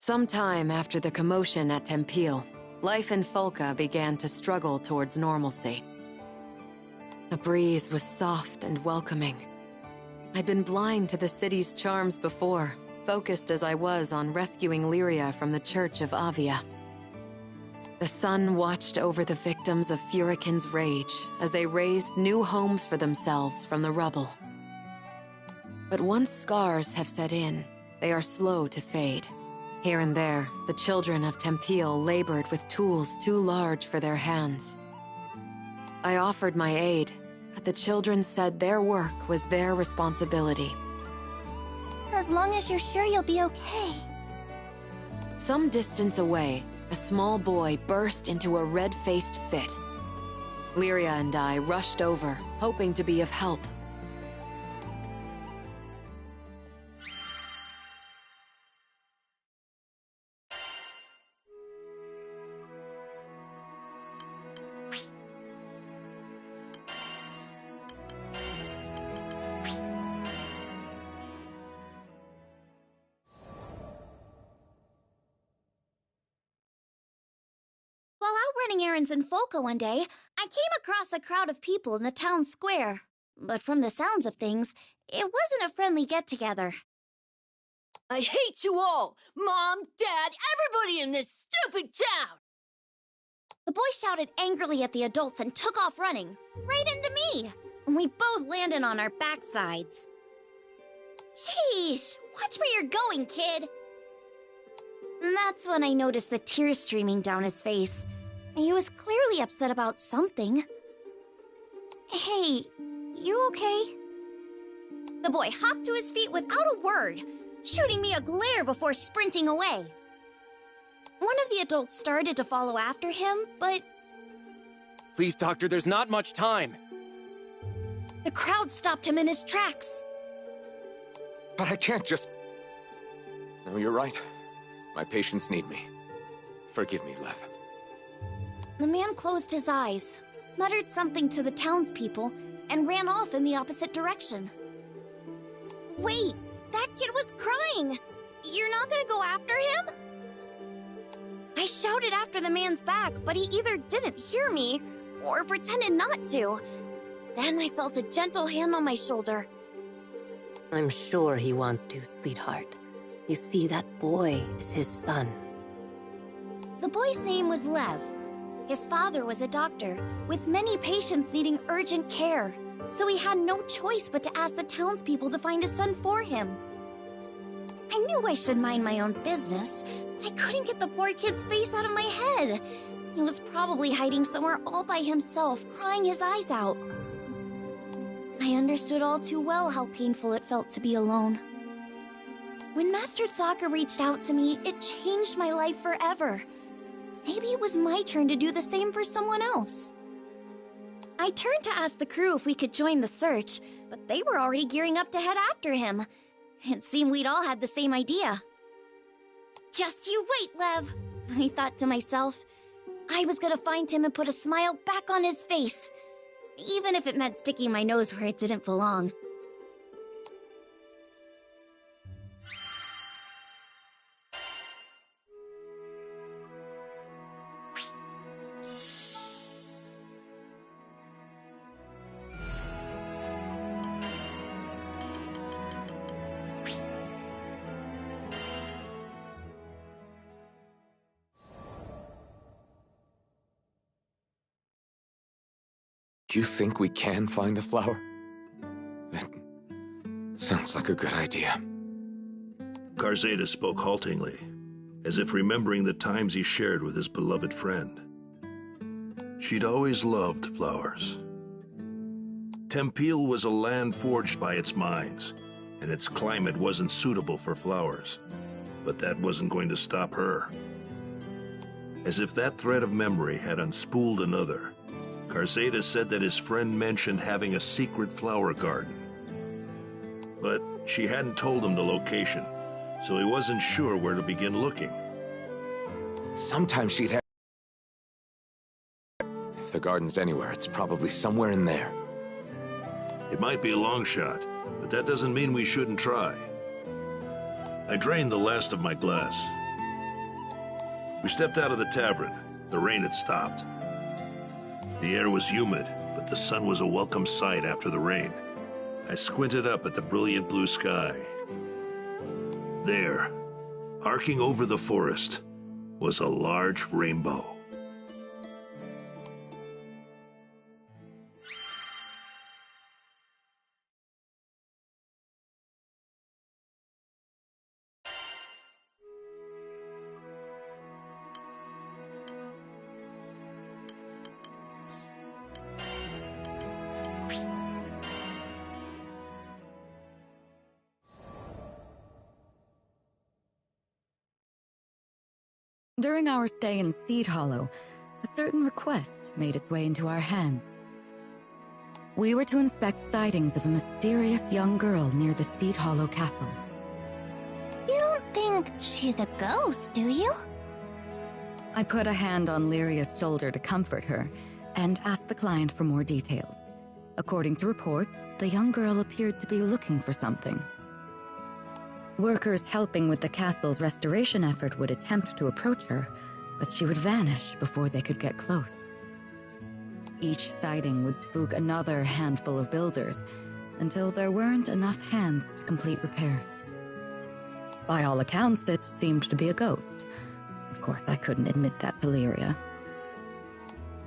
Sometime after the commotion at Tempeal, life in Folca began to struggle towards normalcy. The breeze was soft and welcoming. I'd been blind to the city's charms before, focused as I was on rescuing Lyria from the Church of Avia. The sun watched over the victims of Furikin's rage as they raised new homes for themselves from the rubble. But once scars have set in, they are slow to fade. Here and there, the children of Tempeal labored with tools too large for their hands. I offered my aid, but the children said their work was their responsibility. As long as you're sure you'll be okay. Some distance away, a small boy burst into a red-faced fit. Lyria and I rushed over, hoping to be of help. While out running errands in Folca one day, I came across a crowd of people in the town square. But from the sounds of things, it wasn't a friendly get-together. I hate you all! Mom, Dad, everybody in this stupid town! The boy shouted angrily at the adults and took off running, right into me. We both landed on our backsides. Sheesh, watch where you're going, kid. And that's when I noticed the tears streaming down his face. He was clearly upset about something. Hey, you okay? The boy hopped to his feet without a word, shooting me a glare before sprinting away. One of the adults started to follow after him, but... Please, Doctor, there's not much time. The crowd stopped him in his tracks. But I can't just... No, you're right. My patients need me. Forgive me, Lev. The man closed his eyes, muttered something to the townspeople, and ran off in the opposite direction. Wait, that kid was crying! You're not gonna go after him? I shouted after the man's back, but he either didn't hear me, or pretended not to. Then I felt a gentle hand on my shoulder. I'm sure he wants to, sweetheart. You see, that boy is his son. The boy's name was Lev. His father was a doctor, with many patients needing urgent care, so he had no choice but to ask the townspeople to find a son for him. I knew I should mind my own business. I couldn't get the poor kid's face out of my head. He was probably hiding somewhere all by himself, crying his eyes out. I understood all too well how painful it felt to be alone. When Master Sokka reached out to me, it changed my life forever. Maybe it was my turn to do the same for someone else. I turned to ask the crew if we could join the search, but they were already gearing up to head after him. It seemed we'd all had the same idea. Just you wait, Lev, I thought to myself. I was gonna find him and put a smile back on his face, even if it meant sticking my nose where it didn't belong. You think we can find the flower? That sounds like a good idea. Garzeda spoke haltingly, as if remembering the times he shared with his beloved friend. She'd always loved flowers. Tempeal was a land forged by its mines, and its climate wasn't suitable for flowers. But that wasn't going to stop her. As if that thread of memory had unspooled another, Garzeda said that his friend mentioned having a secret flower garden. But she hadn't told him the location, so he wasn't sure where to begin looking. Sometimes she'd have... If the garden's anywhere, it's probably somewhere in there. It might be a long shot, but that doesn't mean we shouldn't try. I drained the last of my glass, We stepped out of the tavern. The rain had stopped. The air was humid, but the sun was a welcome sight after the rain. I squinted up at the brilliant blue sky. There, arcing over the forest, was a large rainbow. During our stay in Seed Hollow, a certain request made its way into our hands. We were to inspect sightings of a mysterious young girl near the Seed Hollow castle. You don't think she's a ghost, do you? I put a hand on Lyria's shoulder to comfort her and asked the client for more details. According to reports, the young girl appeared to be looking for something. Workers helping with the castle's restoration effort would attempt to approach her, but she would vanish before they could get close. Each sighting would spook another handful of builders, until there weren't enough hands to complete repairs. By all accounts, it seemed to be a ghost. Of course, I couldn't admit that to Lyria.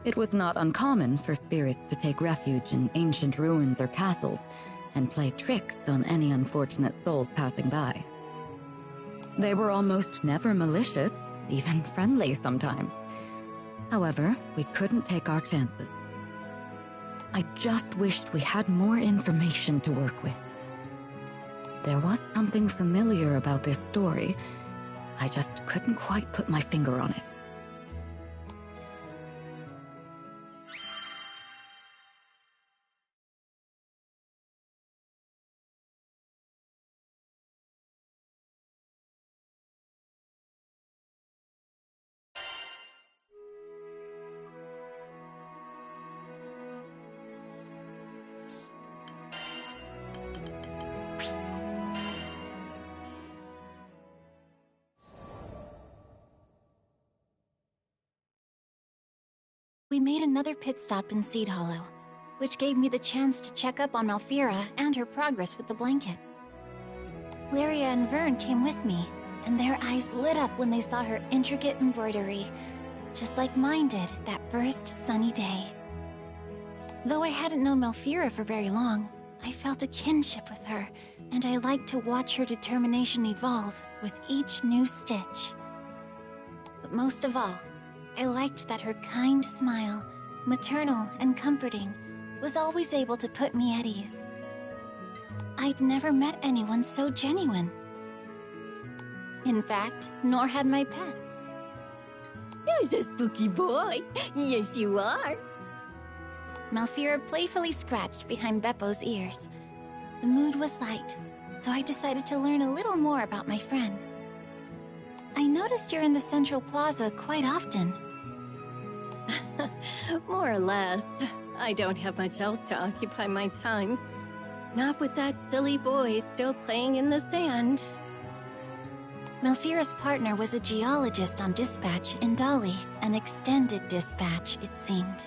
It was not uncommon for spirits to take refuge in ancient ruins or castles, and play tricks on any unfortunate souls passing by. They were almost never malicious, even friendly sometimes. However, we couldn't take our chances. I just wished we had more information to work with. There was something familiar about this story. I just couldn't quite put my finger on it. We made another pit stop in Seed Hollow, which gave me the chance to check up on Malfira and her progress with the blanket. Lyria and Vern came with me, and their eyes lit up when they saw her intricate embroidery, just like mine did that first sunny day. Though I hadn't known Malfira for very long, I felt a kinship with her, and I liked to watch her determination evolve with each new stitch. But most of all, I liked that her kind smile, maternal and comforting, was always able to put me at ease. I'd never met anyone so genuine. In fact, nor had my pets. Who's a spooky boy? Yes, you are. Malfira playfully scratched behind Beppo's ears. The mood was light, so I decided to learn a little more about my friend. I noticed you're in the Central Plaza quite often. More or less. I don't have much else to occupy my time. Not with that silly boy still playing in the sand. Malfira's partner was a geologist on dispatch in Dali, an extended dispatch, it seemed.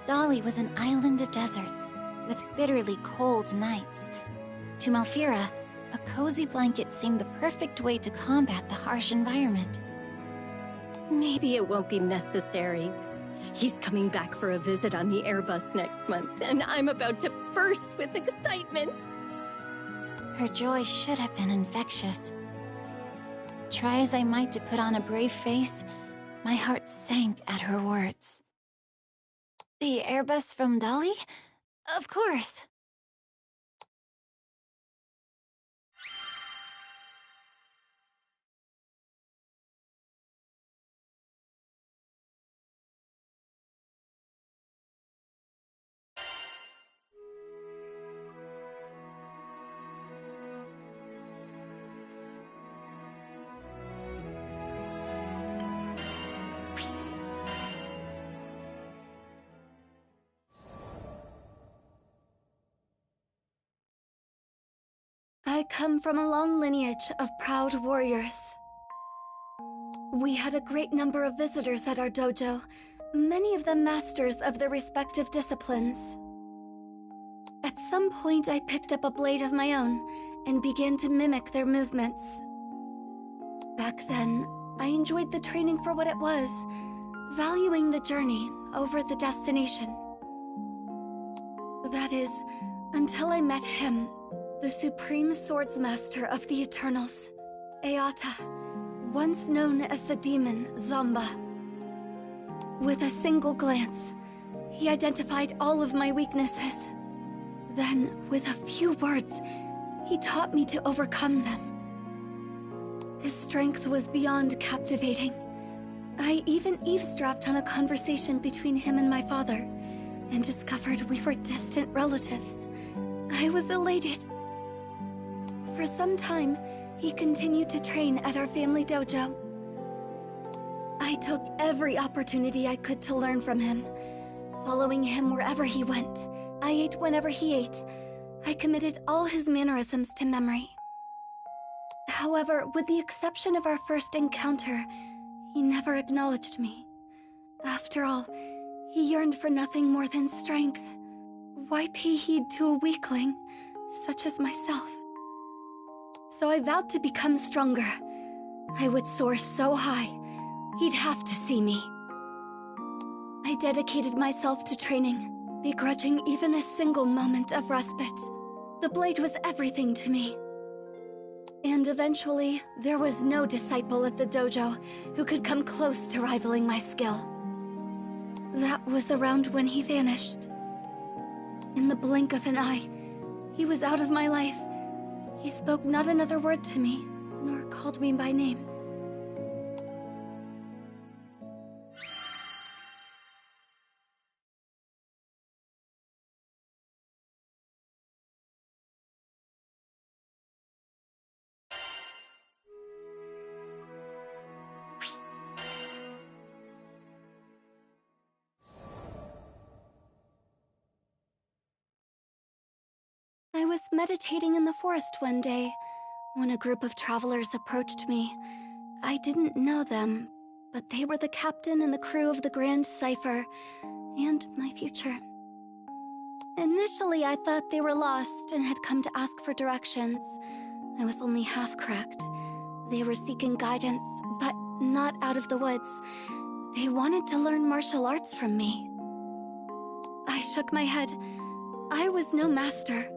Dali was an island of deserts, with bitterly cold nights. To Malfira, a cozy blanket seemed the perfect way to combat the harsh environment. Maybe it won't be necessary. He's coming back for a visit on the Airbus next month, and I'm about to burst with excitement. Her joy should have been infectious. Try as I might to put on a brave face, my heart sank at her words. The Airbus from Dali? Of course. I come from a long lineage of proud warriors. We had a great number of visitors at our dojo, many of them masters of their respective disciplines. At some point, I picked up a blade of my own and began to mimic their movements. Back then, I enjoyed the training for what it was, valuing the journey over the destination. That is, until I met him, the Supreme Swordsmaster of the Eternals, Eata, once known as the demon Zamba. With a single glance, he identified all of my weaknesses. Then, with a few words, he taught me to overcome them. His strength was beyond captivating. I even eavesdropped on a conversation between him and my father, and discovered we were distant relatives. I was elated. For some time, he continued to train at our family dojo. I took every opportunity I could to learn from him, following him wherever he went. I ate whenever he ate. I committed all his mannerisms to memory. However, with the exception of our first encounter, he never acknowledged me. After all, he yearned for nothing more than strength. Why pay heed to a weakling, such as myself? So I vowed to become stronger. I would soar so high, he'd have to see me. I dedicated myself to training, begrudging even a single moment of respite. The blade was everything to me. And eventually, there was no disciple at the dojo who could come close to rivaling my skill. That was around when he vanished. In the blink of an eye, he was out of my life. He spoke not another word to me, nor called me by name. I was meditating in the forest one day when a group of travelers approached me. I didn't know them, but they were the captain and the crew of the Grand Cipher, and my future. Initially, I thought they were lost and had come to ask for directions. I was only half correct. They were seeking guidance, but not out of the woods. They wanted to learn martial arts from me. I shook my head. I was no master.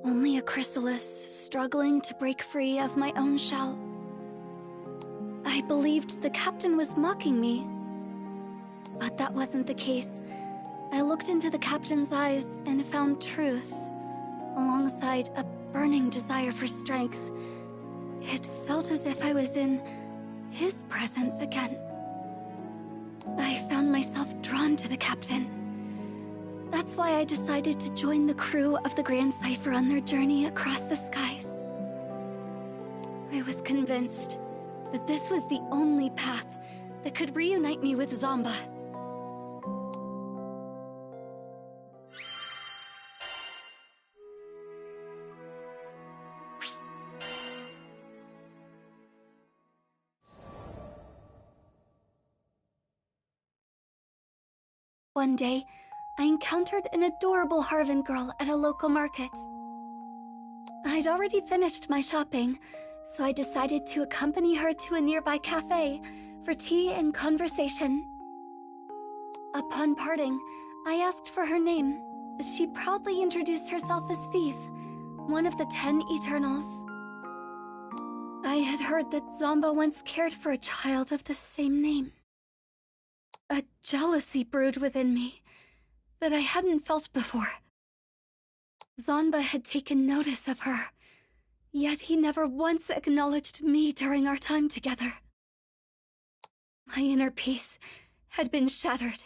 Only a chrysalis, struggling to break free of my own shell. I believed the captain was mocking me. But that wasn't the case. I looked into the captain's eyes and found truth, alongside a burning desire for strength. It felt as if I was in his presence again. I found myself drawn to the captain. That's why I decided to join the crew of the Grand Cipher on their journey across the skies. I was convinced that this was the only path that could reunite me with Zamba. One day, I encountered an adorable Harvan girl at a local market. I'd already finished my shopping, so I decided to accompany her to a nearby cafe for tea and conversation. Upon parting, I asked for her name. She proudly introduced herself as Fief, one of the 10 Eternals. I had heard that Zamba once cared for a child of the same name. A jealousy brewed within me that I hadn't felt before. Zamba had taken notice of her, yet he never once acknowledged me during our time together. My inner peace had been shattered.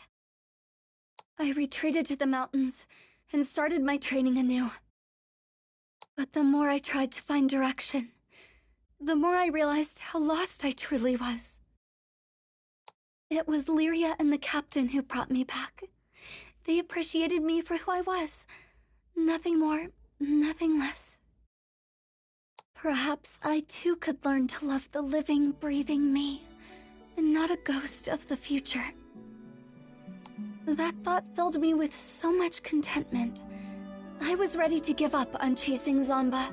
I retreated to the mountains and started my training anew. But the more I tried to find direction, the more I realized how lost I truly was. It was Lyria and the captain who brought me back. They appreciated me for who I was. Nothing more, nothing less. Perhaps I too could learn to love the living, breathing me, and not a ghost of the future. That thought filled me with so much contentment. I was ready to give up on chasing Zomba.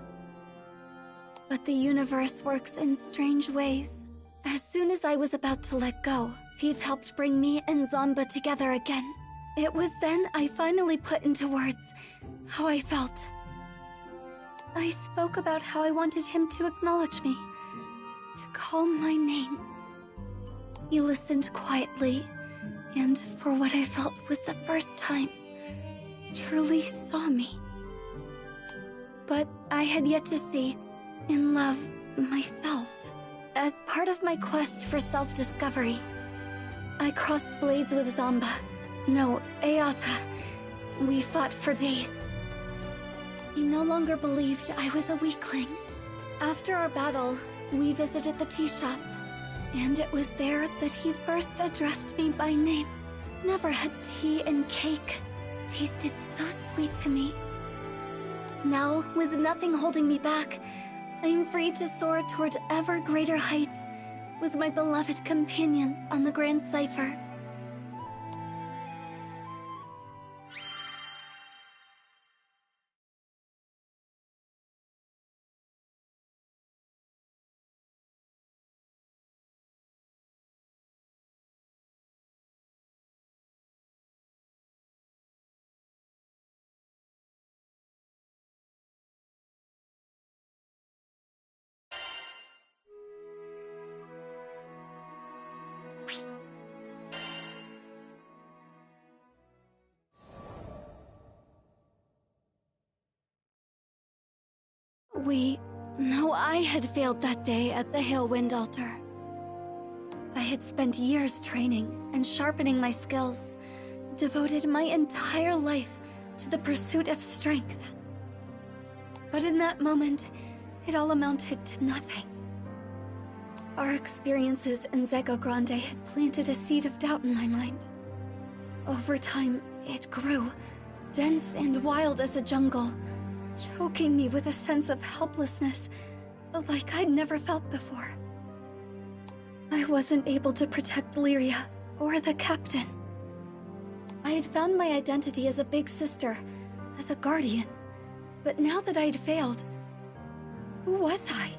But the universe works in strange ways. As soon as I was about to let go, Fief helped bring me and Zomba together again. It was then I finally put into words how I felt. I spoke about how I wanted him to acknowledge me, to call my name. He listened quietly, and for what I felt was the first time, truly saw me. But I had yet to see and love myself. As part of my quest for self-discovery, I crossed blades with Zomba. No, Eata. We fought for days. He no longer believed I was a weakling. After our battle, we visited the tea shop, and it was there that he first addressed me by name. Never had tea and cake tasted so sweet to me. Now, with nothing holding me back, I am free to soar toward ever greater heights with my beloved companions on the Grand Cipher. I had failed that day at the Hailwind Altar. I had spent years training and sharpening my skills, devoted my entire life to the pursuit of strength. But in that moment, it all amounted to nothing. Our experiences in Zego Grande had planted a seed of doubt in my mind. Over time, it grew, dense and wild as a jungle, choking me with a sense of helplessness like I'd never felt before. I wasn't able to protect Lyria or the captain. I had found my identity as a big sister, as a guardian. But now that I'd failed, who was I?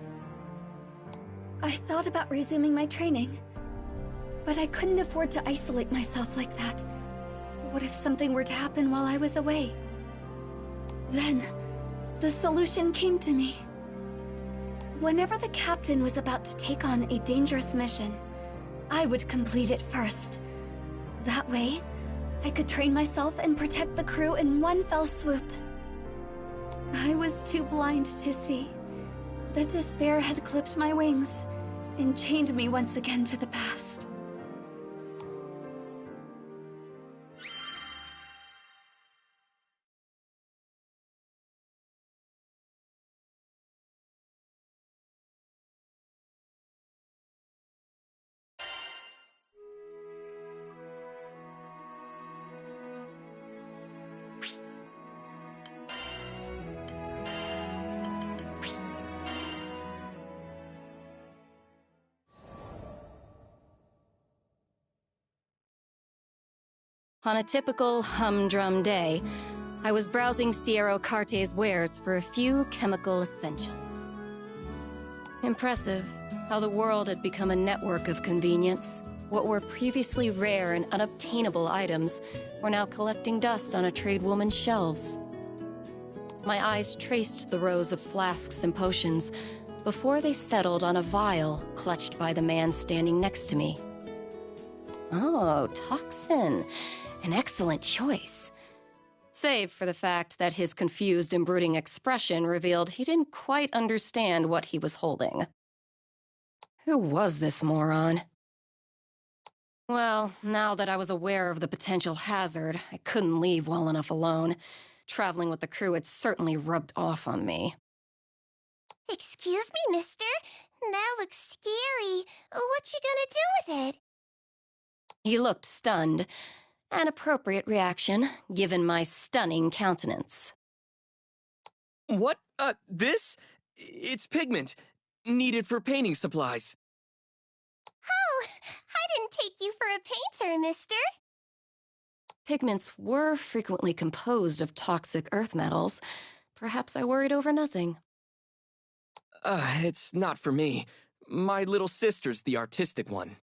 I thought about resuming my training, but I couldn't afford to isolate myself like that. What if something were to happen while I was away? Then, the solution came to me. Whenever the captain was about to take on a dangerous mission, I would complete it first. That way, I could train myself and protect the crew in one fell swoop. I was too blind to see that despair had clipped my wings and chained me once again to the past. On a typical humdrum day, I was browsing Sierra Carte's wares for a few chemical essentials. Impressive how the world had become a network of convenience. What were previously rare and unobtainable items were now collecting dust on a tradewoman's shelves. My eyes traced the rows of flasks and potions before they settled on a vial clutched by the man standing next to me. Oh, toxin. An excellent choice. Save for the fact that his confused and brooding expression revealed he didn't quite understand what he was holding. Who was this moron? Well, now that I was aware of the potential hazard, I couldn't leave well enough alone. Traveling with the crew had certainly rubbed off on me. Excuse me, mister? That looks scary. What you gonna do with it? He looked stunned. An appropriate reaction, given my stunning countenance. What? This? It's pigment. Needed for painting supplies. Oh, I didn't take you for a painter, mister. Pigments were frequently composed of toxic earth metals. Perhaps I worried over nothing. It's not for me. My little sister's the artistic one.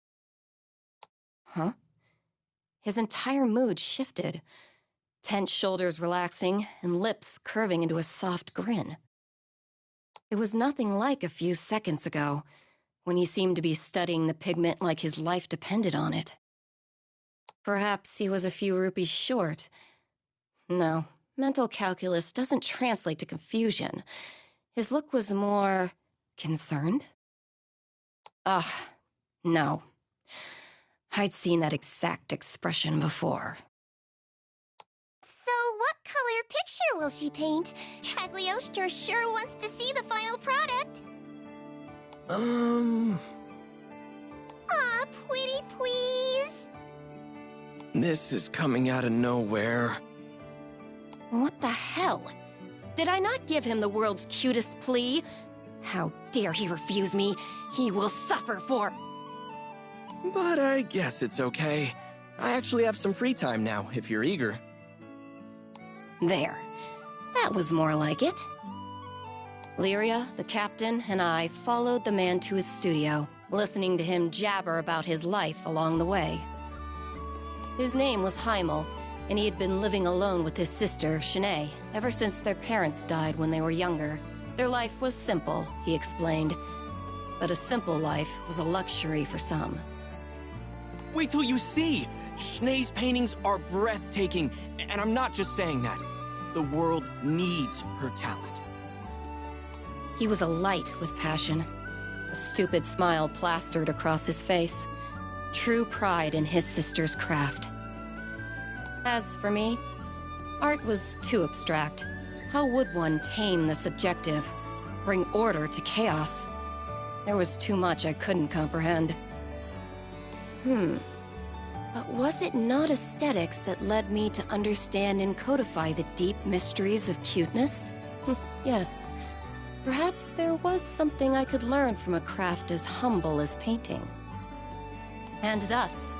Huh? His entire mood shifted. Tense shoulders relaxing and lips curving into a soft grin. It was nothing like a few seconds ago, when he seemed to be studying the pigment like his life depended on it. Perhaps he was a few rupees short. No, mental calculus doesn't translate to confusion. His look was more concerned. No. I'd seen that exact expression before. So what color picture will she paint? Cagliostro sure wants to see the final product. Aw, pretty please. This is coming out of nowhere. What the hell? Did I not give him the world's cutest plea? How dare he refuse me? He will suffer for... But I guess it's okay. I actually have some free time now, if you're eager. There. That was more like it. Lyria, the captain, and I followed the man to his studio, listening to him jabber about his life along the way. His name was Heimel, and he had been living alone with his sister, Shanae, ever since their parents died when they were younger. Their life was simple, he explained, but a simple life was a luxury for some. Wait till you see! Shanae's paintings are breathtaking, and I'm not just saying that. The world needs her talent. He was alight with passion. A stupid smile plastered across his face. True pride in his sister's craft. As for me, art was too abstract. How would one tame the subjective, bring order to chaos? There was too much I couldn't comprehend. But was it not aesthetics that led me to understand and codify the deep mysteries of cuteness? Yes. Perhaps there was something I could learn from a craft as humble as painting. And thus,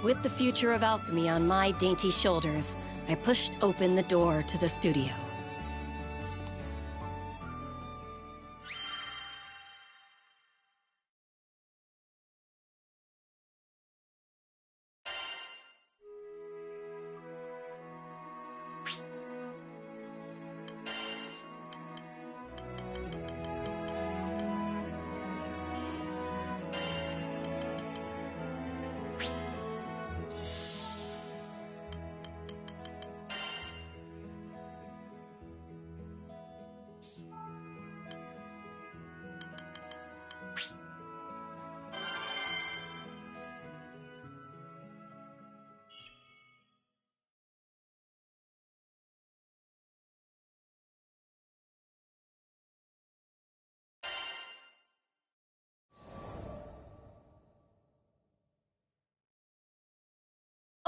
with the future of alchemy on my dainty shoulders, I pushed open the door to the studio.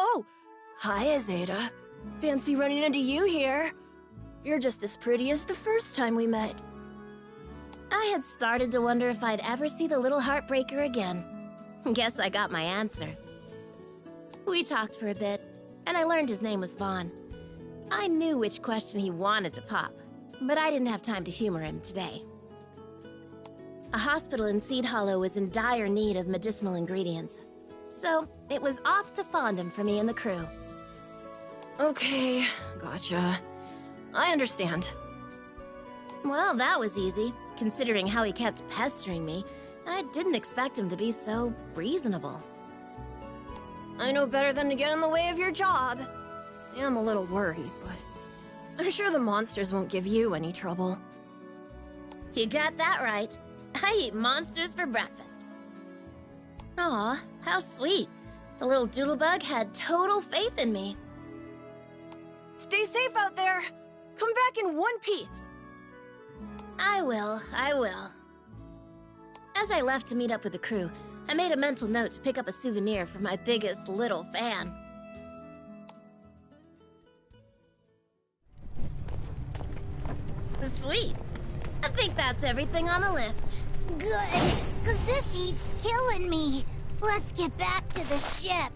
Oh, hi, Azeda. Fancy running into you here. You're just as pretty as the first time we met. I had started to wonder if I'd ever see the little heartbreaker again. Guess I got my answer. We talked for a bit, and I learned his name was Vaughn. I knew which question he wanted to pop, but I didn't have time to humor him today. A hospital in Seed Hollow was in dire need of medicinal ingredients, so it was off to Fondom for me and the crew. Okay, gotcha. I understand. Well, that was easy. Considering how he kept pestering me, I didn't expect him to be so reasonable. I know better than to get in the way of your job. I am a little worried, but I'm sure the monsters won't give you any trouble. You got that right. I eat monsters for breakfast. Aw, how sweet. The little doodlebug had total faith in me. Stay safe out there. Come back in one piece. I will. As I left to meet up with the crew, I made a mental note to pick up a souvenir for my biggest little fan. Sweet. I think that's everything on the list. Good, 'cause this heat's killing me. Let's get back to the ship.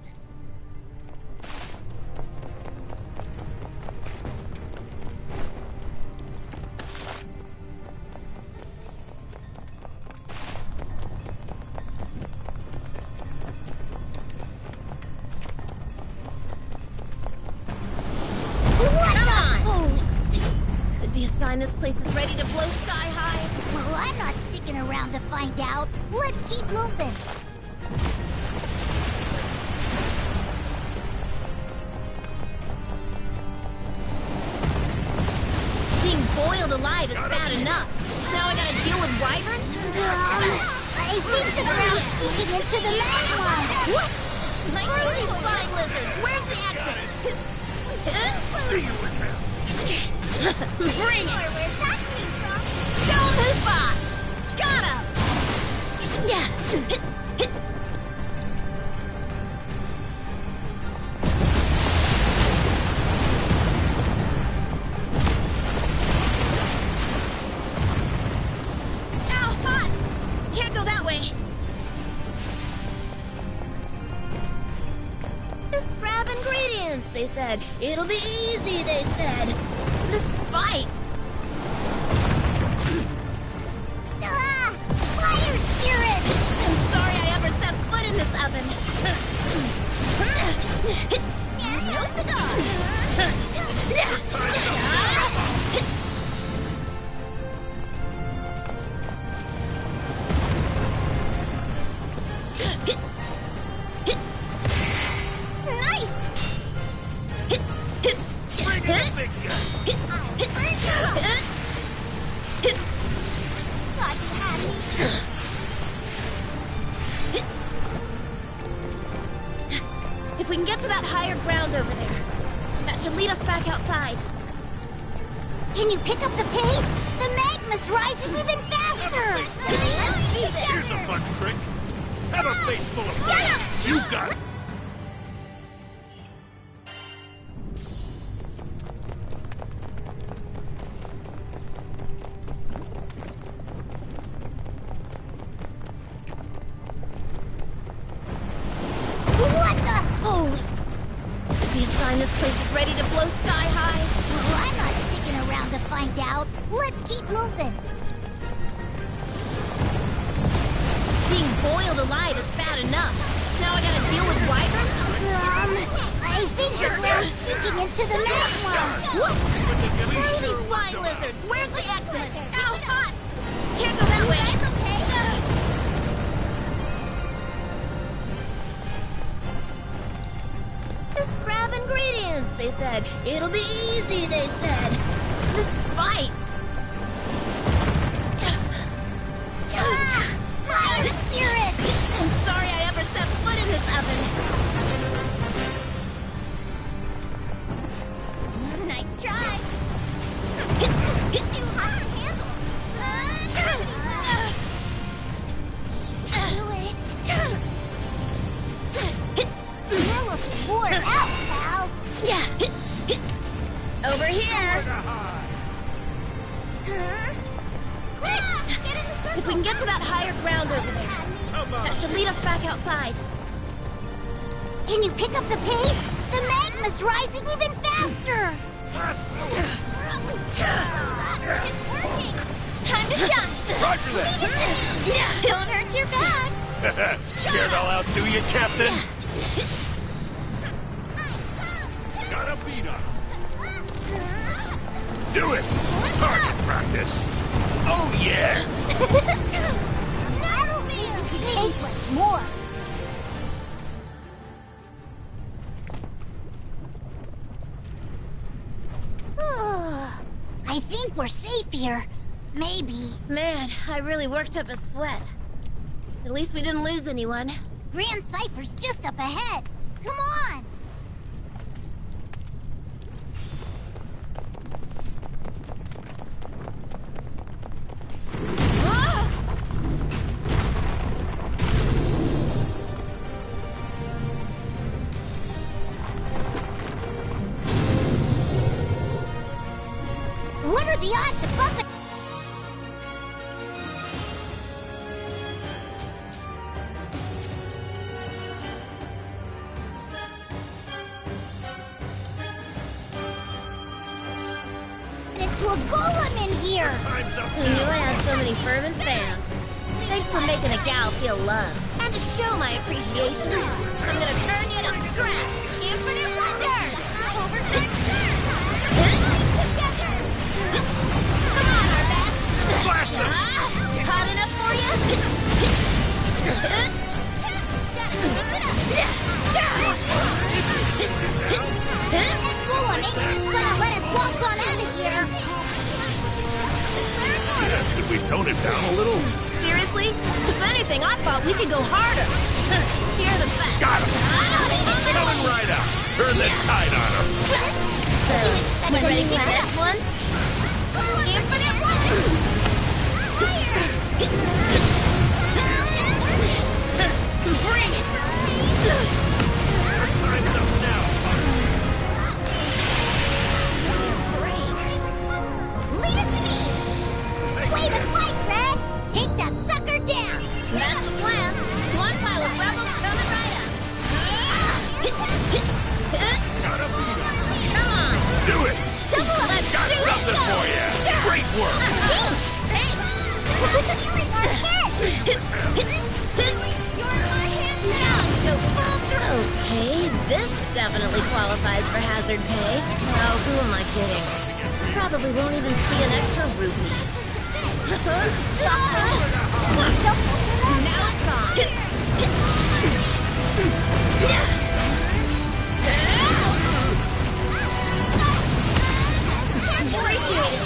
This place is ready to blow sky high. Well, I'm not sticking around to find out. Let's keep moving. Being boiled alive is bad enough. Now I gotta deal with wyverns? I think the ground's seeping into the magma. What? Screw these flying lizards! Where's the exit? Bring it! Where's that came from? Show him who's boss! Got him! Ow, hot! Can't go that way. Just grab ingredients, they said. It'll be easy, they said. This bites. Fire spirits! I'm sorry I ever set foot in this oven. No cigar. Nice. Thought you had me. If we can get to that higher ground over there, that should lead us back outside. Can you pick up the pace? The magma's rising even faster! Let's do this! Here's a fun trick. Have a face full of fire. You got it. What the? Holy! Could be a sign this place is ready to blow sky high. Well, I'm not sticking around to find out. Let's keep moving. Being boiled alive is bad enough. Now I gotta deal with wyverns? I think the ground's sinking into the magma. What? Screw these flying lizards! Where's the exit? Ow, hot! Can't go that way. Just grab ingredients, they said. It'll be easy, they said. This bites. Fire spirits! I'm sorry I ever set foot in this oven. Nice try. Too hot to handle. Do it. You're looking worn out, pal. Over here. Quick, get in the circle. If we can get to that higher ground over there, that should lead us back outside. Can you pick up the pace? The magma's rising even faster. It's working. Time to jump. Roger that. Don't hurt your back. Scared I'll outdo you, Captain? Got a beat on him. Do it! Target practice! Oh, yeah! That'll be take much more. I think we're safe here. Maybe. Man, I really worked up a sweat. At least we didn't lose anyone. Grand Cypher's just up ahead. Come on! What are the odds of bumping? into a golem in here! Who knew I had so many fervent fans? Thanks for making a gal feel loved. And to show my appreciation, I'm gonna turn you to scrap! Infinite Wonder! Come on, Arbeth! Blast him! Hot enough for you? That golem ain't just gonna let us walk on out of here! Could we tone it down a little? Seriously? If anything, I thought we could go harder. You're the best. Got him! Coming right out! Turn the tide on him! So, you ready for the next one? Infinite Wonder! Bring it! Time's up now! Leave it to me! Way to fight, Red! Take that sucker down! That's the plan. One pile of rebels coming right up. Come on! Do it! Let's Got do something it! for you! Great work! Thanks! Feeling our head! You're in my hands now! Go full through! Okay, this definitely qualifies for hazard pay. Oh, who am I kidding? Probably won't even see an extra rupee. Now it's on! Appreciate it!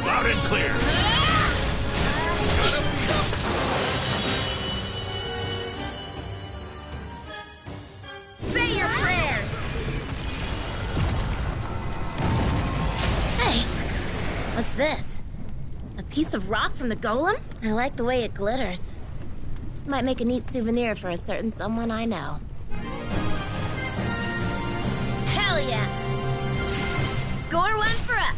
Loud and clear! Say your prayers! Hey, what's this? A piece of rock from the golem? I like the way it glitters. Might make a neat souvenir for a certain someone I know. Hell yeah! Score one for us!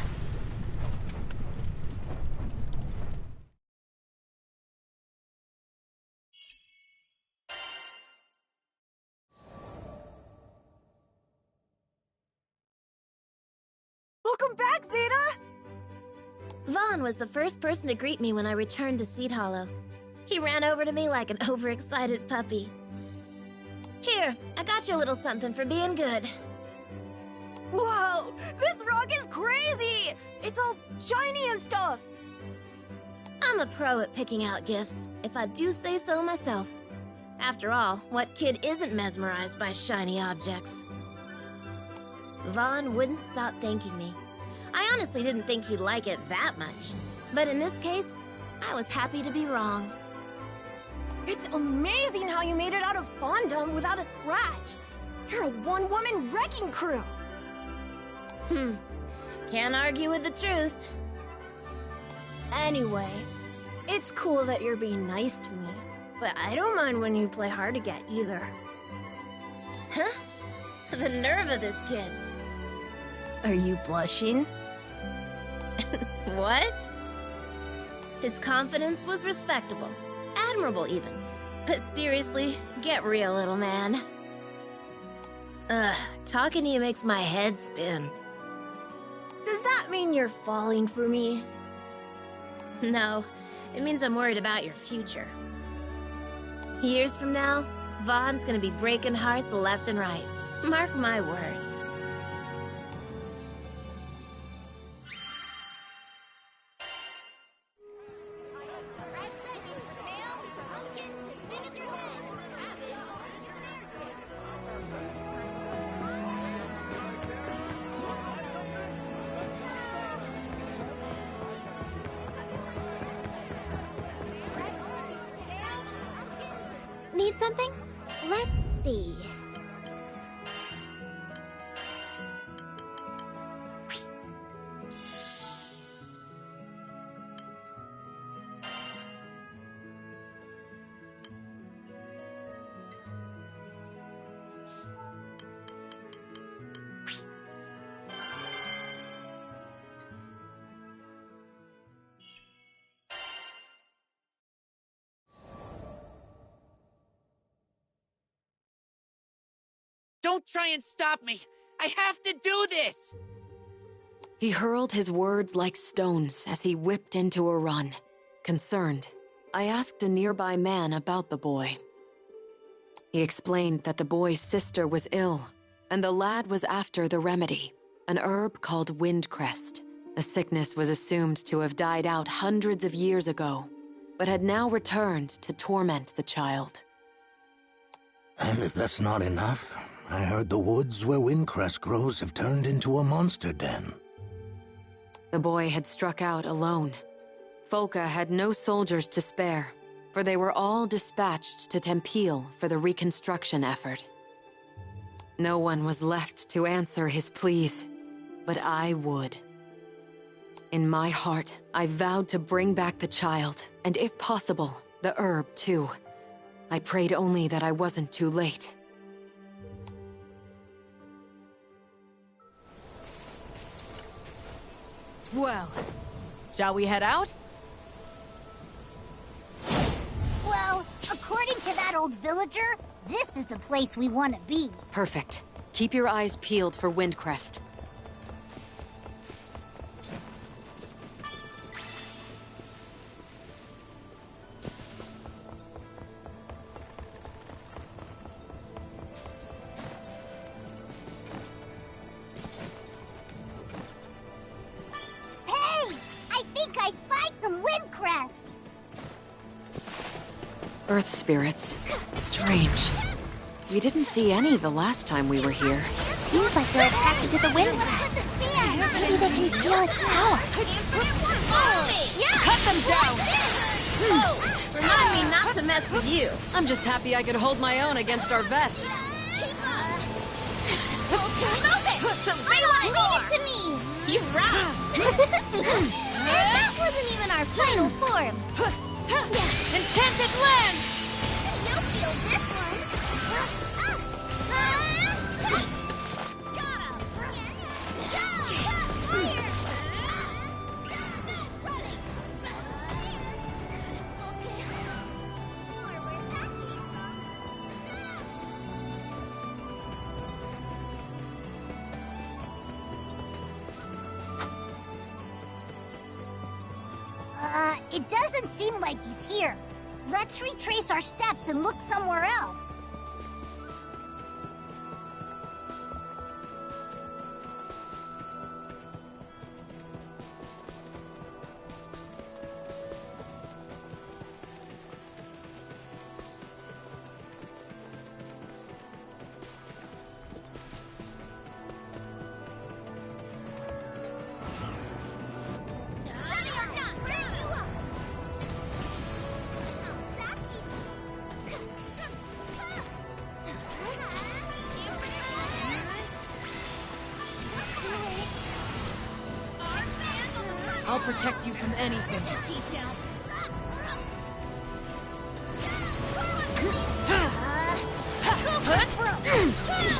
Welcome back, Zeta! Vaughn was the first person to greet me when I returned to Seed Hollow. He ran over to me like an overexcited puppy. Here, I got you a little something for being good. Whoa! This rock is crazy! It's all shiny and stuff! I'm a pro at picking out gifts, if I do say so myself. After all, what kid isn't mesmerized by shiny objects? Vaughn wouldn't stop thanking me. I honestly didn't think he'd like it that much. But in this case, I was happy to be wrong. It's amazing how you made it out of Fondom without a scratch! You're a one-woman wrecking crew! Can't argue with the truth. Anyway, it's cool that you're being nice to me, but I don't mind when you play hard to get either. Huh? The nerve of this kid. Are you blushing? What? His confidence was respectable. Admirable, even. But seriously, get real, little man. Talking to you makes my head spin. Does that mean you're falling for me? No, it means I'm worried about your future. Years from now, Vaughn's gonna be breaking hearts left and right. Mark my words. Need something? Let's see. Don't try and stop me! I have to do this! He hurled his words like stones as he whipped into a run. Concerned, I asked a nearby man about the boy. He explained that the boy's sister was ill, and the lad was after the remedy, an herb called windcrest. The sickness was assumed to have died out hundreds of years ago, but had now returned to torment the child. And if that's not enough, I heard the woods where windcrest grows have turned into a monster den. The boy had struck out alone. Folka had no soldiers to spare, for they were all dispatched to Tempeal for the reconstruction effort. No one was left to answer his pleas, but I would. In my heart, I vowed to bring back the child, and if possible, the herb too. I prayed only that I wasn't too late. Well, shall we head out? Well, according to that old villager, this is the place we want to be. Perfect. Keep your eyes peeled for Windcrest. Hey! I think I spy some Windcrest! Earth spirits. Strange. We didn't see any the last time we were here. Seems like they're attracted to the Windcrest. Maybe they can feel its power. Cut them down! Remind me not to mess with you. I'm just happy I could hold my own against our Vess. Put some leave it to me! You rock! That wasn't even our final form. Enchanted land! You'll feel this one. It doesn't seem like he's here. Let's retrace our steps and look somewhere else. I'll protect you from anything.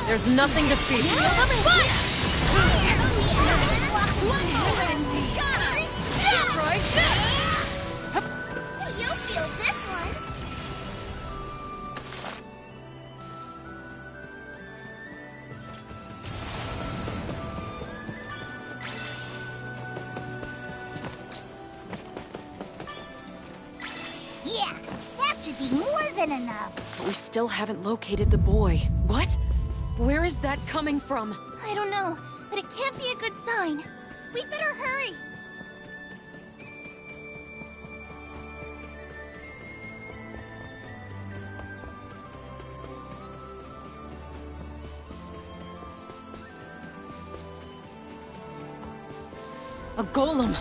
There's nothing to fear. You'll feel this one. Yeah, that should be more than enough. But we still haven't located the boy. What? Where is that coming from? I don't know, but it can't be a good sign. We'd better hurry. A golem.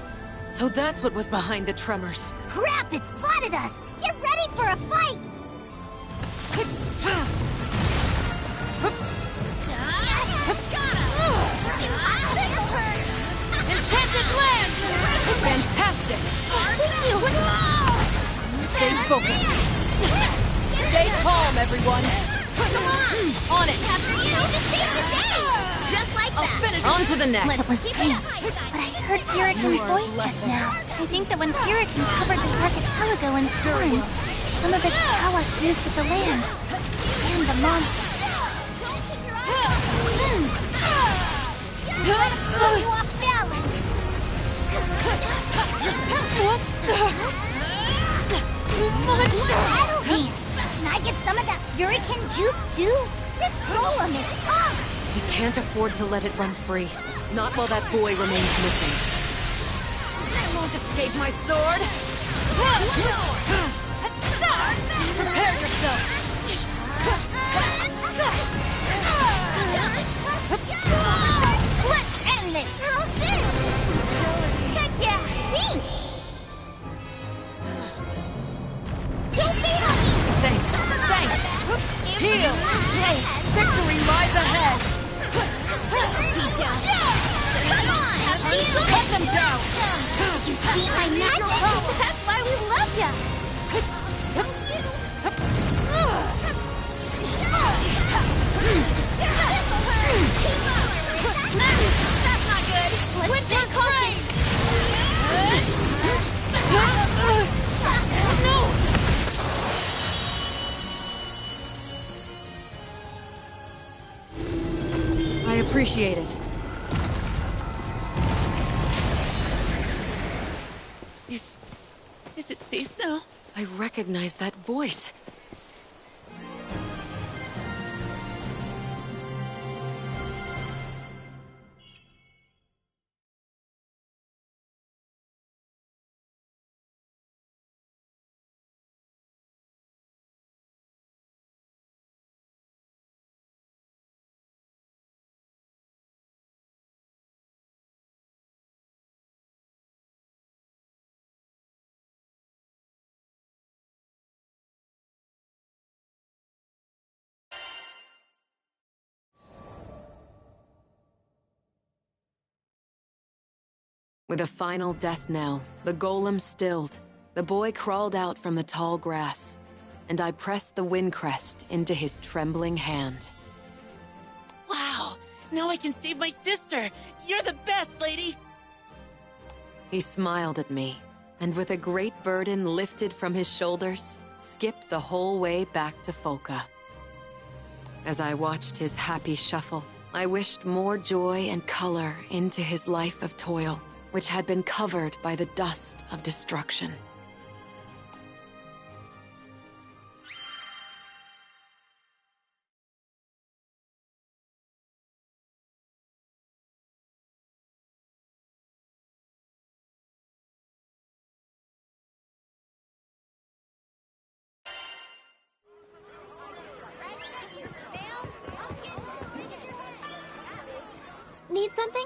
So that's what was behind the tremors. Crap, it spotted us! Get ready for a fight! Enchanted land! Fantastic! Stay focused. Stay calm, everyone. On it. Just like I'll that! finish. On to the next. It was Pink, but I heard Furican's voice just now. I think that when Furican covered this archipelago in thorns, some of its power fused with the land and the monster. Throw you off balance. That'll be. Can I get some of that hurricane juice too? This golem is tough. We can't afford to let it run free. Not while that boy remains missing. It won't escape my sword! Prepare yourself! Let's end this! How's this? Heck yeah! Thanks! Don't be Thanks. Heal! Victory lies ahead! Teach ya! Come on! Cut them down! You see my magic? That's why we love ya! That's not good! Let's take caution! No! I appreciate it. Is it safe now? I recognize that voice. With a final death knell, the golem stilled. The boy crawled out from the tall grass, and I pressed the wind crest into his trembling hand. Wow! Now I can save my sister! You're the best, lady! He smiled at me, and with a great burden lifted from his shoulders, skipped the whole way back to Folka. As I watched his happy shuffle, I wished more joy and color into his life of toil, which had been covered by the dust of destruction. Need something?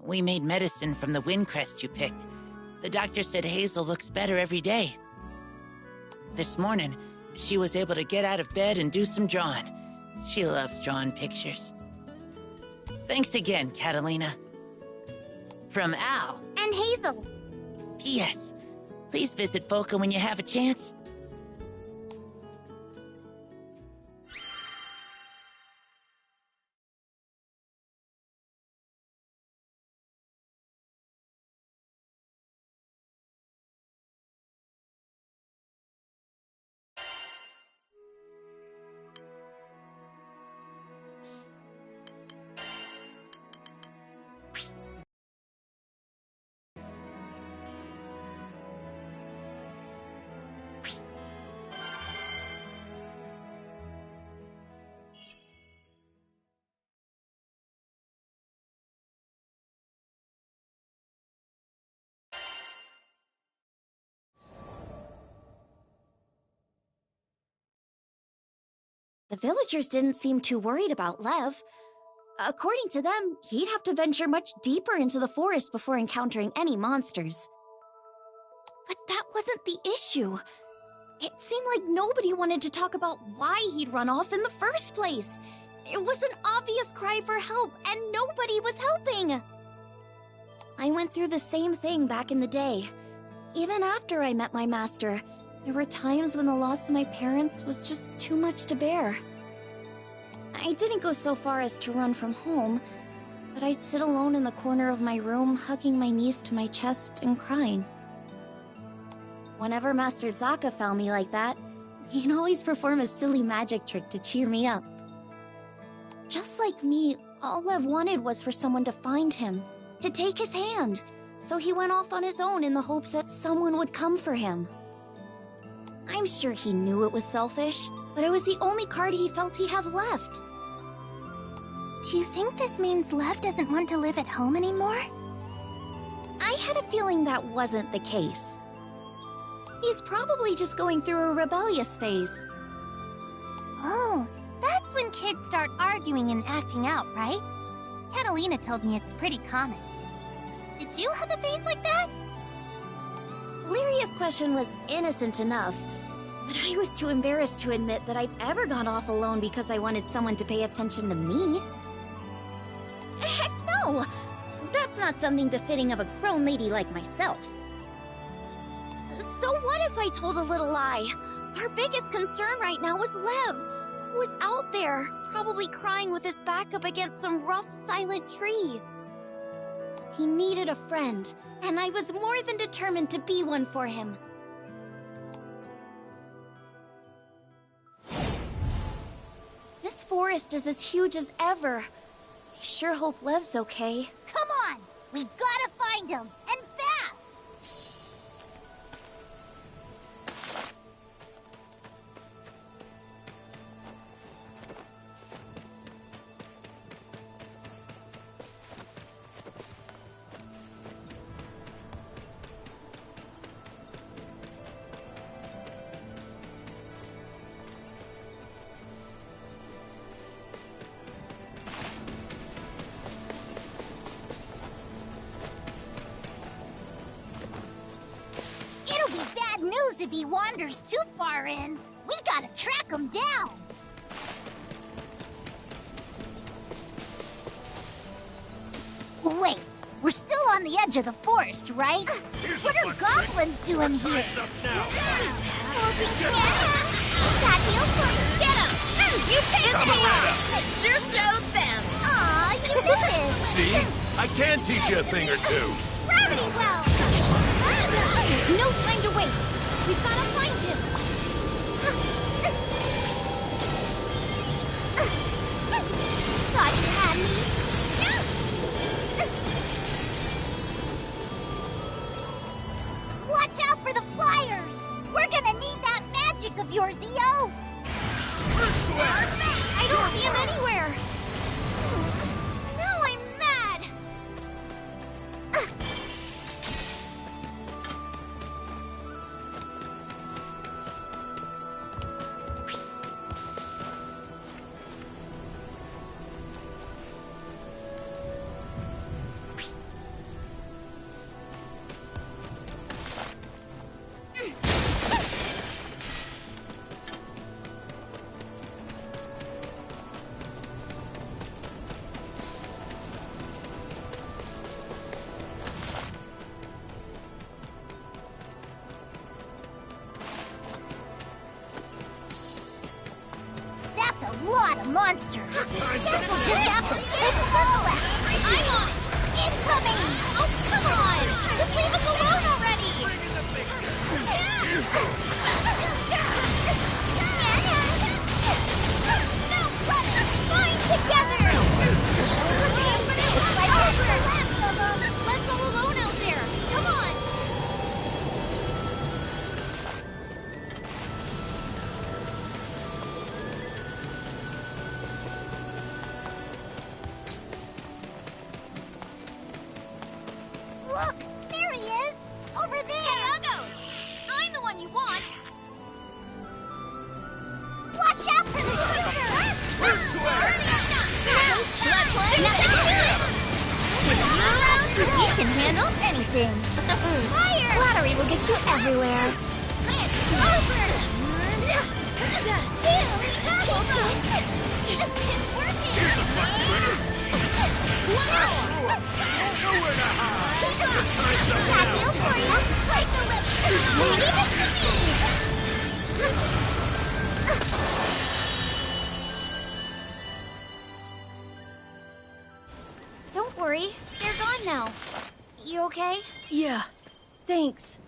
We made medicine from the wind crest you picked. The doctor said Hazel looks better every day. This morning, she was able to get out of bed and do some drawing. She loves drawing pictures. Thanks again, Catalina. From Al. And Hazel. P.S. Please visit Folka when you have a chance. The villagers didn't seem too worried about Lev. According to them, he'd have to venture much deeper into the forest before encountering any monsters. But that wasn't the issue. It seemed like nobody wanted to talk about why he'd run off in the first place. It was an obvious cry for help, and nobody was helping. I went through the same thing back in the day. Even after I met my master, there were times when the loss of my parents was just too much to bear. I didn't go so far as to run from home, but I'd sit alone in the corner of my room, hugging my knees to my chest and crying. Whenever Master Zaka found me like that, he'd always perform a silly magic trick to cheer me up. Just like me, all Lev wanted was for someone to find him, to take his hand, so he went off on his own in the hopes that someone would come for him. I'm sure he knew it was selfish, but it was the only card he felt he had left. Do you think this means Lev doesn't want to live at home anymore? I had a feeling that wasn't the case. He's probably just going through a rebellious phase. Oh, that's when kids start arguing and acting out, right? Catalina told me it's pretty common. Did you have a phase like that? Lyria's question was innocent enough, but I was too embarrassed to admit that I'd ever gone off alone because I wanted someone to pay attention to me. Heck no! That's not something befitting of a grown lady like myself. So what if I told a little lie? Our biggest concern right now was Lev, who was out there, probably crying with his back up against some rough, silent tree. He needed a friend, and I was more than determined to be one for him. This forest is as huge as ever. I sure hope Lev's okay. Come on! We gotta find him, and fast! If he wanders too far in, we gotta track him down. Wait, we're still on the edge of the forest, right? What are goblins doing here? That deal for you. Get him! You can't pay off! Sure showed them! Aw, you missed! See? I can teach you a thing or two. Gravity well! There's no time to waste! We've gotta find him! Thought you had me? Watch out for the flyers! We're gonna need that magic of yours, Io! I don't see him anywhere! Now I'm mad! That's a lot of monsters. Guess we'll just have to take them all out. I'm on it! Incoming! Oh, come on! Just leave us alone already! No, let's find together! Looks like that's the last of them. Let's all alone out there! Come on! Look, there he is! Over there! Hey, Uggos! I'm the one you want! Watch out for the shooter! He can handle anything. Fire! Flattery will get you everywhere. That deal for you. Take the whip. Leave it to me. 「Don't worry, they're gone now. You okay? Yeah, thanks.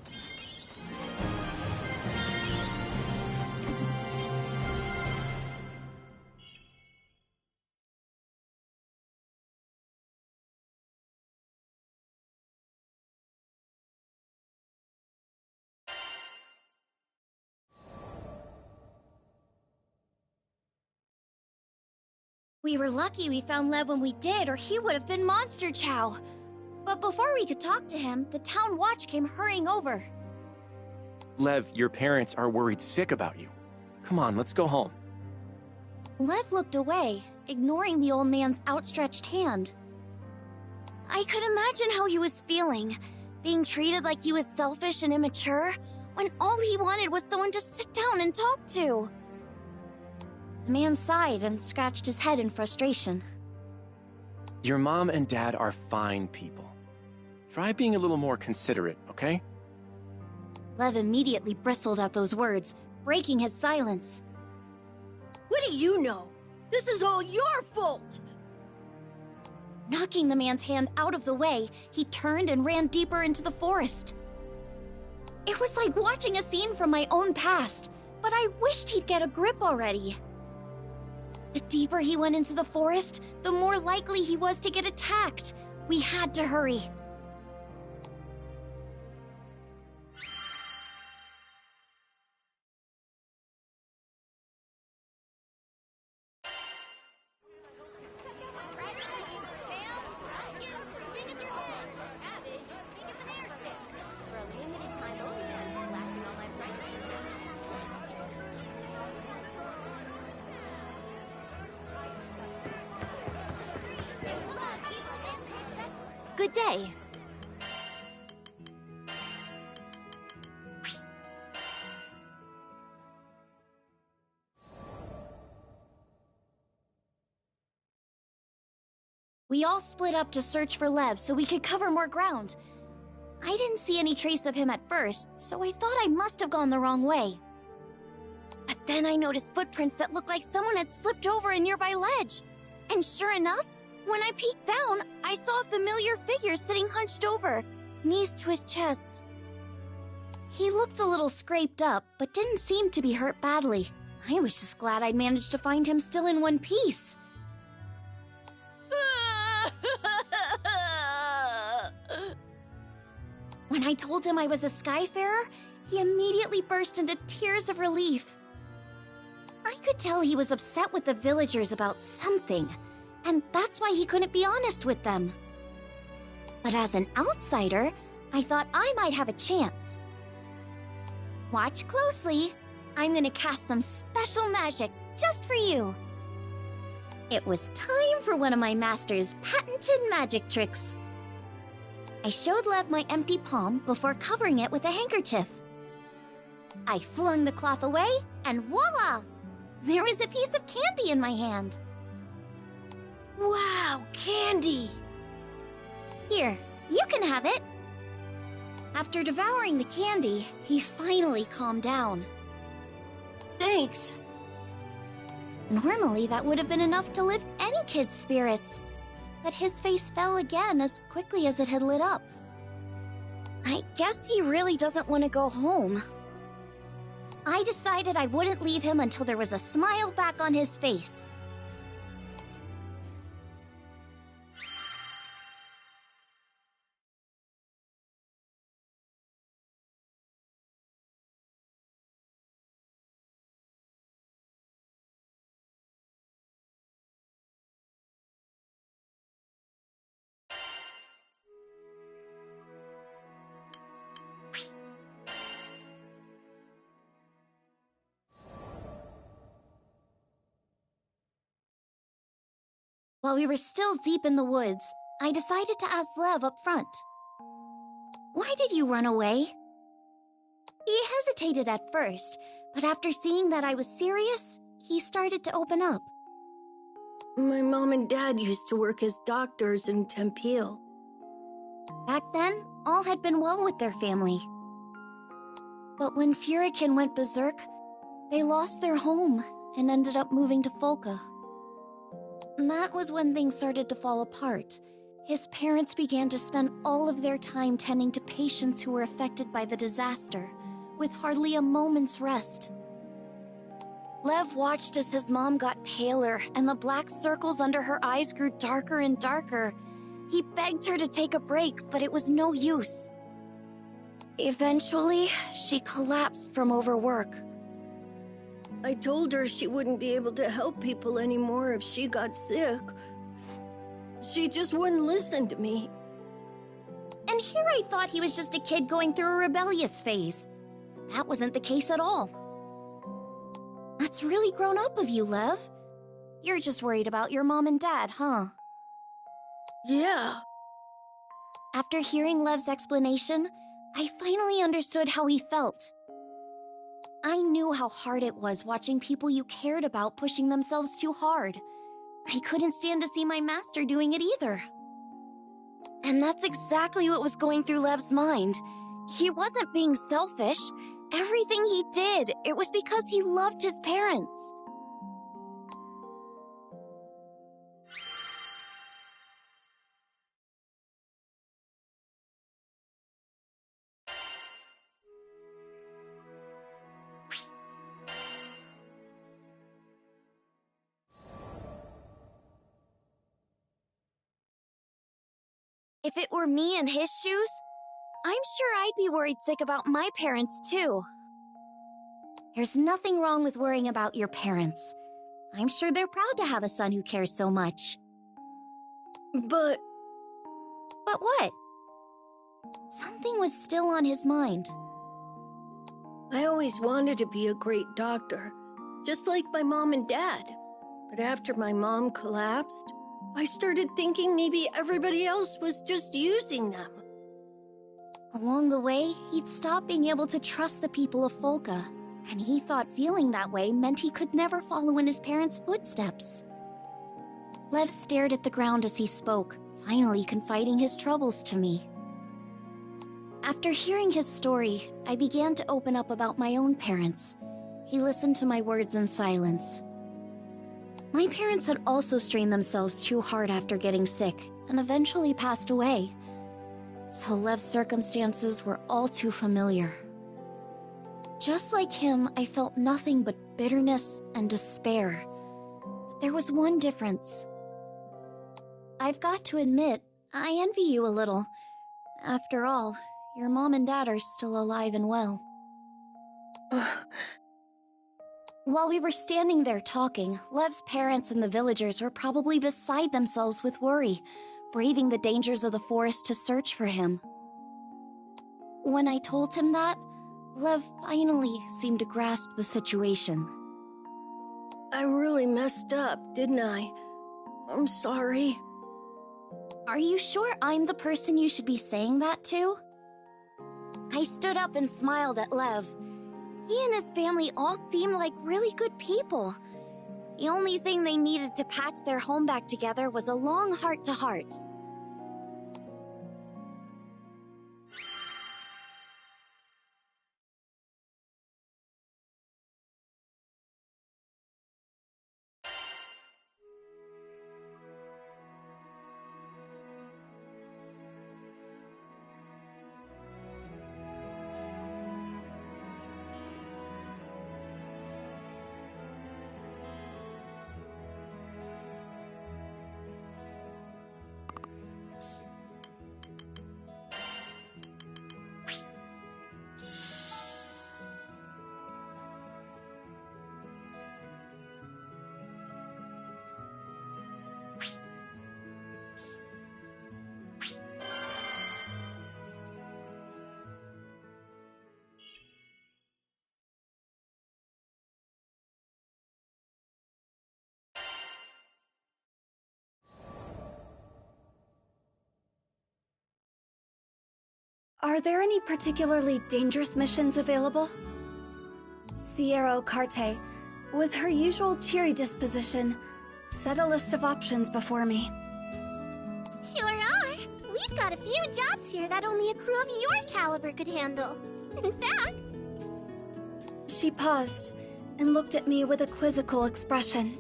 We were lucky we found Lev when we did, or he would have been Monster Chow. But before we could talk to him, the town watch came hurrying over. Lev, your parents are worried sick about you. Come on, let's go home. Lev looked away, ignoring the old man's outstretched hand. I could imagine how he was feeling, being treated like he was selfish and immature, when all he wanted was someone to sit down and talk to. The man sighed and scratched his head in frustration. Your mom and dad are fine people. Try being a little more considerate, okay? Lev immediately bristled at those words, breaking his silence. What do you know? This is all your fault! Knocking the man's hand out of the way, he turned and ran deeper into the forest. It was like watching a scene from my own past, but I wished he'd get a grip already. The deeper he went into the forest, the more likely he was to get attacked. We had to hurry. Good day. We all split up to search for Lev so we could cover more ground. I didn't see any trace of him at first, so I thought I must have gone the wrong way. But then I noticed footprints that looked like someone had slipped over a nearby ledge. And sure enough, when I peeked down, I saw a familiar figure sitting hunched over, knees to his chest. He looked a little scraped up, but didn't seem to be hurt badly. I was just glad I'd managed to find him still in one piece. When I told him I was a Skyfarer, he immediately burst into tears of relief. I could tell he was upset with the villagers about something, and that's why he couldn't be honest with them. But as an outsider, I thought I might have a chance. Watch closely. I'm gonna cast some special magic just for you. It was time for one of my master's patented magic tricks. I showed Lev my empty palm before covering it with a handkerchief. I flung the cloth away, and voila! There was a piece of candy in my hand. Wow, candy! Here, you can have it. After devouring the candy, he finally calmed down. Thanks. Normally, that would have been enough to lift any kid's spirits, but his face fell again as quickly as it had lit up. I guess he really doesn't want to go home. I decided I wouldn't leave him until there was a smile back on his face. While we were still deep in the woods, I decided to ask Lev up front. Why did you run away? He hesitated at first, but after seeing that I was serious, he started to open up. My mom and dad used to work as doctors in Tempeal. Back then, all had been well with their family. But when Furikin went berserk, they lost their home and ended up moving to Folka. That was when things started to fall apart, his parents began to spend all of their time tending to patients who were affected by the disaster, with hardly a moment's rest. Lev watched as his mom got paler and the black circles under her eyes grew darker and darker. He begged her to take a break, but it was no use. Eventually, she collapsed from overwork. I told her she wouldn't be able to help people anymore if she got sick. She just wouldn't listen to me. And here I thought he was just a kid going through a rebellious phase. That wasn't the case at all. That's really grown up of you, Lev. You're just worried about your mom and dad, huh? Yeah. After hearing Lev's explanation, I finally understood how he felt. I knew how hard it was watching people you cared about pushing themselves too hard. I couldn't stand to see my master doing it either. And that's exactly what was going through Lev's mind. He wasn't being selfish. Everything he did, it was because he loved his parents. If it were me in his shoes, I'm sure I'd be worried sick about my parents too. There's nothing wrong with worrying about your parents. I'm sure they're proud to have a son who cares so much. But what? Something was still on his mind. I always wanted to be a great doctor, just like my mom and dad. But after my mom collapsed, I started thinking maybe everybody else was just using them. Along the way, he'd stopped being able to trust the people of Folka, and he thought feeling that way meant he could never follow in his parents' footsteps. Lev stared at the ground as he spoke, finally confiding his troubles to me. After hearing his story, I began to open up about my own parents. He listened to my words in silence. My parents had also strained themselves too hard after getting sick, and eventually passed away. So Lev's circumstances were all too familiar. Just like him, I felt nothing but bitterness and despair. But there was one difference. I've got to admit, I envy you a little. After all, your mom and dad are still alive and well. While we were standing there talking, Lev's parents and the villagers were probably beside themselves with worry, braving the dangers of the forest to search for him. When I told him that, Lev finally seemed to grasp the situation. I really messed up, didn't I? I'm sorry. Are you sure I'm the person you should be saying that to? I stood up and smiled at Lev. He and his family all seemed like really good people. The only thing they needed to patch their home back together was a long heart-to-heart. Are there any particularly dangerous missions available? Sierra Carte, with her usual cheery disposition, set a list of options before me. Sure are. We've got a few jobs here that only a crew of your caliber could handle. In fact... She paused and looked at me with a quizzical expression.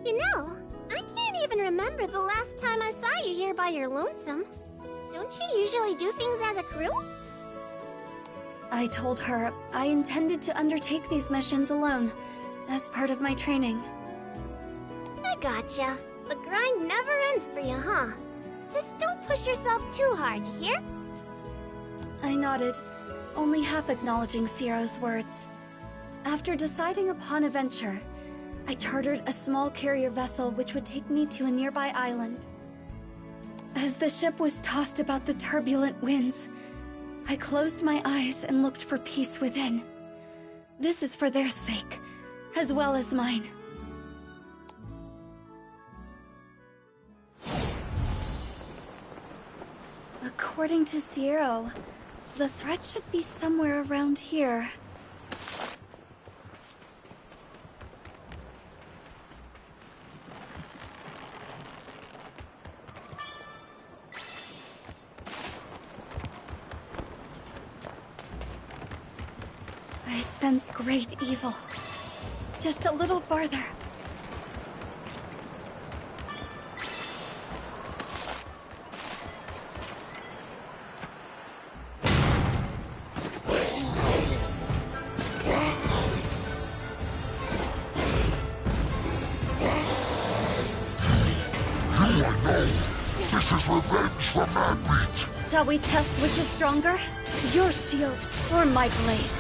You know, I can't even even remember the last time I saw you here by your lonesome. Don't you usually do things as a crew? I told her I intended to undertake these missions alone, as part of my training. I gotcha. The grind never ends for you, huh? Just don't push yourself too hard, you hear? I nodded, only half acknowledging Ciero's words. After deciding upon a venture, I chartered a small carrier vessel which would take me to a nearby island. As the ship was tossed about the turbulent winds, I closed my eyes and looked for peace within. This is for their sake, as well as mine. According to Ciero, the threat should be somewhere around here. I sense great evil. Just a little farther. This is revenge for Madbeat! Shall we test which is stronger? Your shield or my blade?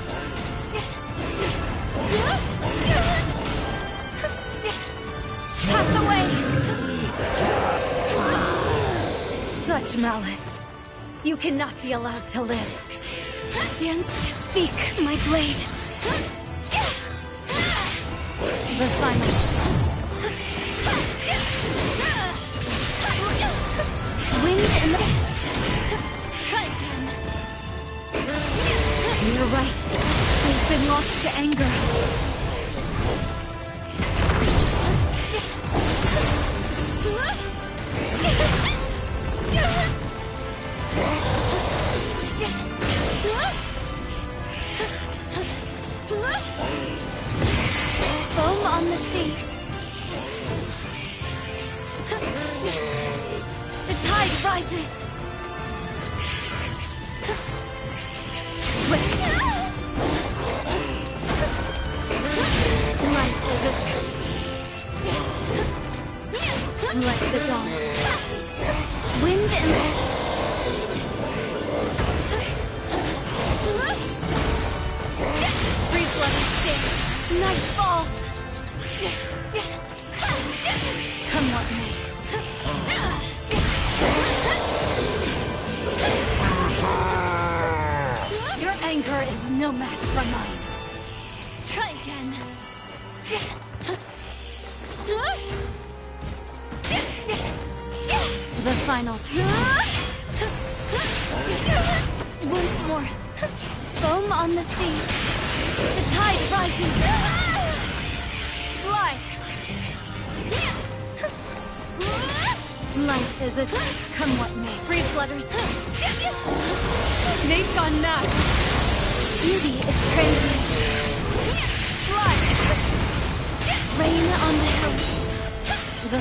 Pass away! Such malice. You cannot be allowed to live. Dance, speak, my blade. The final. Wind in the... Try again. You're right. I've been lost to anger. Foam on the sea. The tide rises. Life is like the dawn. Wind and... Brief level stay. Night falls. Come what may. Your anger is no match for mine. Try again. The finals. Once more. Foam on the sea. The tide rises. Fly. Life is a come what may. Brave flutters. They've gone mad. Beauty is transient. Fly. Rain on the hills. The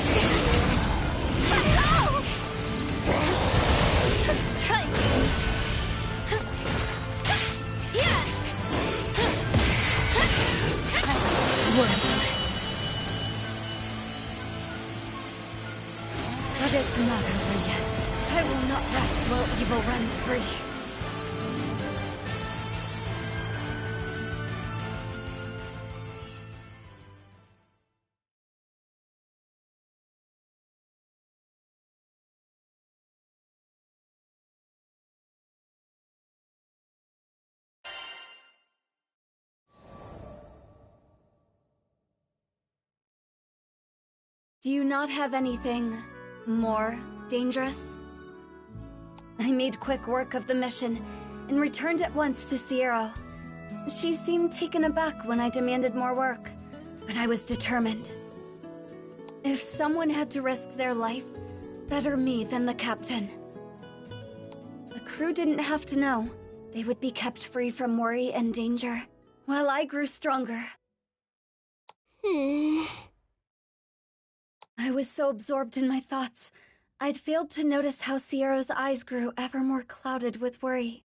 worthless. But it's not over yet. I will not rest while evil runs free. Do you not have anything more dangerous? I made quick work of the mission and returned at once to Ciero. She seemed taken aback when I demanded more work, but I was determined. If someone had to risk their life, better me than the captain. The crew didn't have to know. They would be kept free from worry and danger, while I grew stronger. I was so absorbed in my thoughts, I'd failed to notice how Sierra's eyes grew ever more clouded with worry.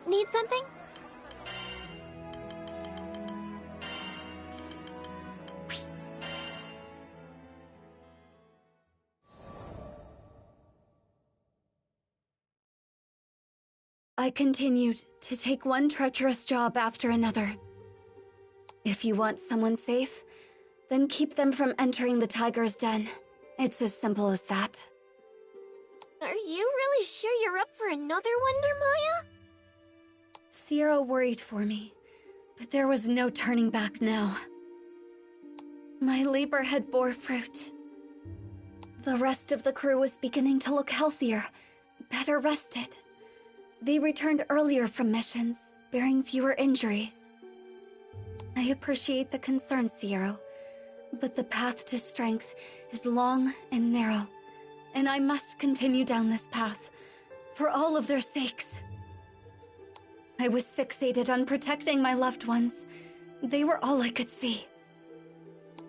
Need something? I continued to take one treacherous job after another. If you want someone safe, then keep them from entering the tiger's den. It's as simple as that. Are you really sure you're up for another one, Nermaya? Sierra worried for me, but there was no turning back now. My labor had bore fruit. The rest of the crew was beginning to look healthier, better rested. They returned earlier from missions, bearing fewer injuries. I appreciate the concern, Sierra, but the path to strength is long and narrow, and I must continue down this path, for all of their sakes. I was fixated on protecting my loved ones. They were all I could see.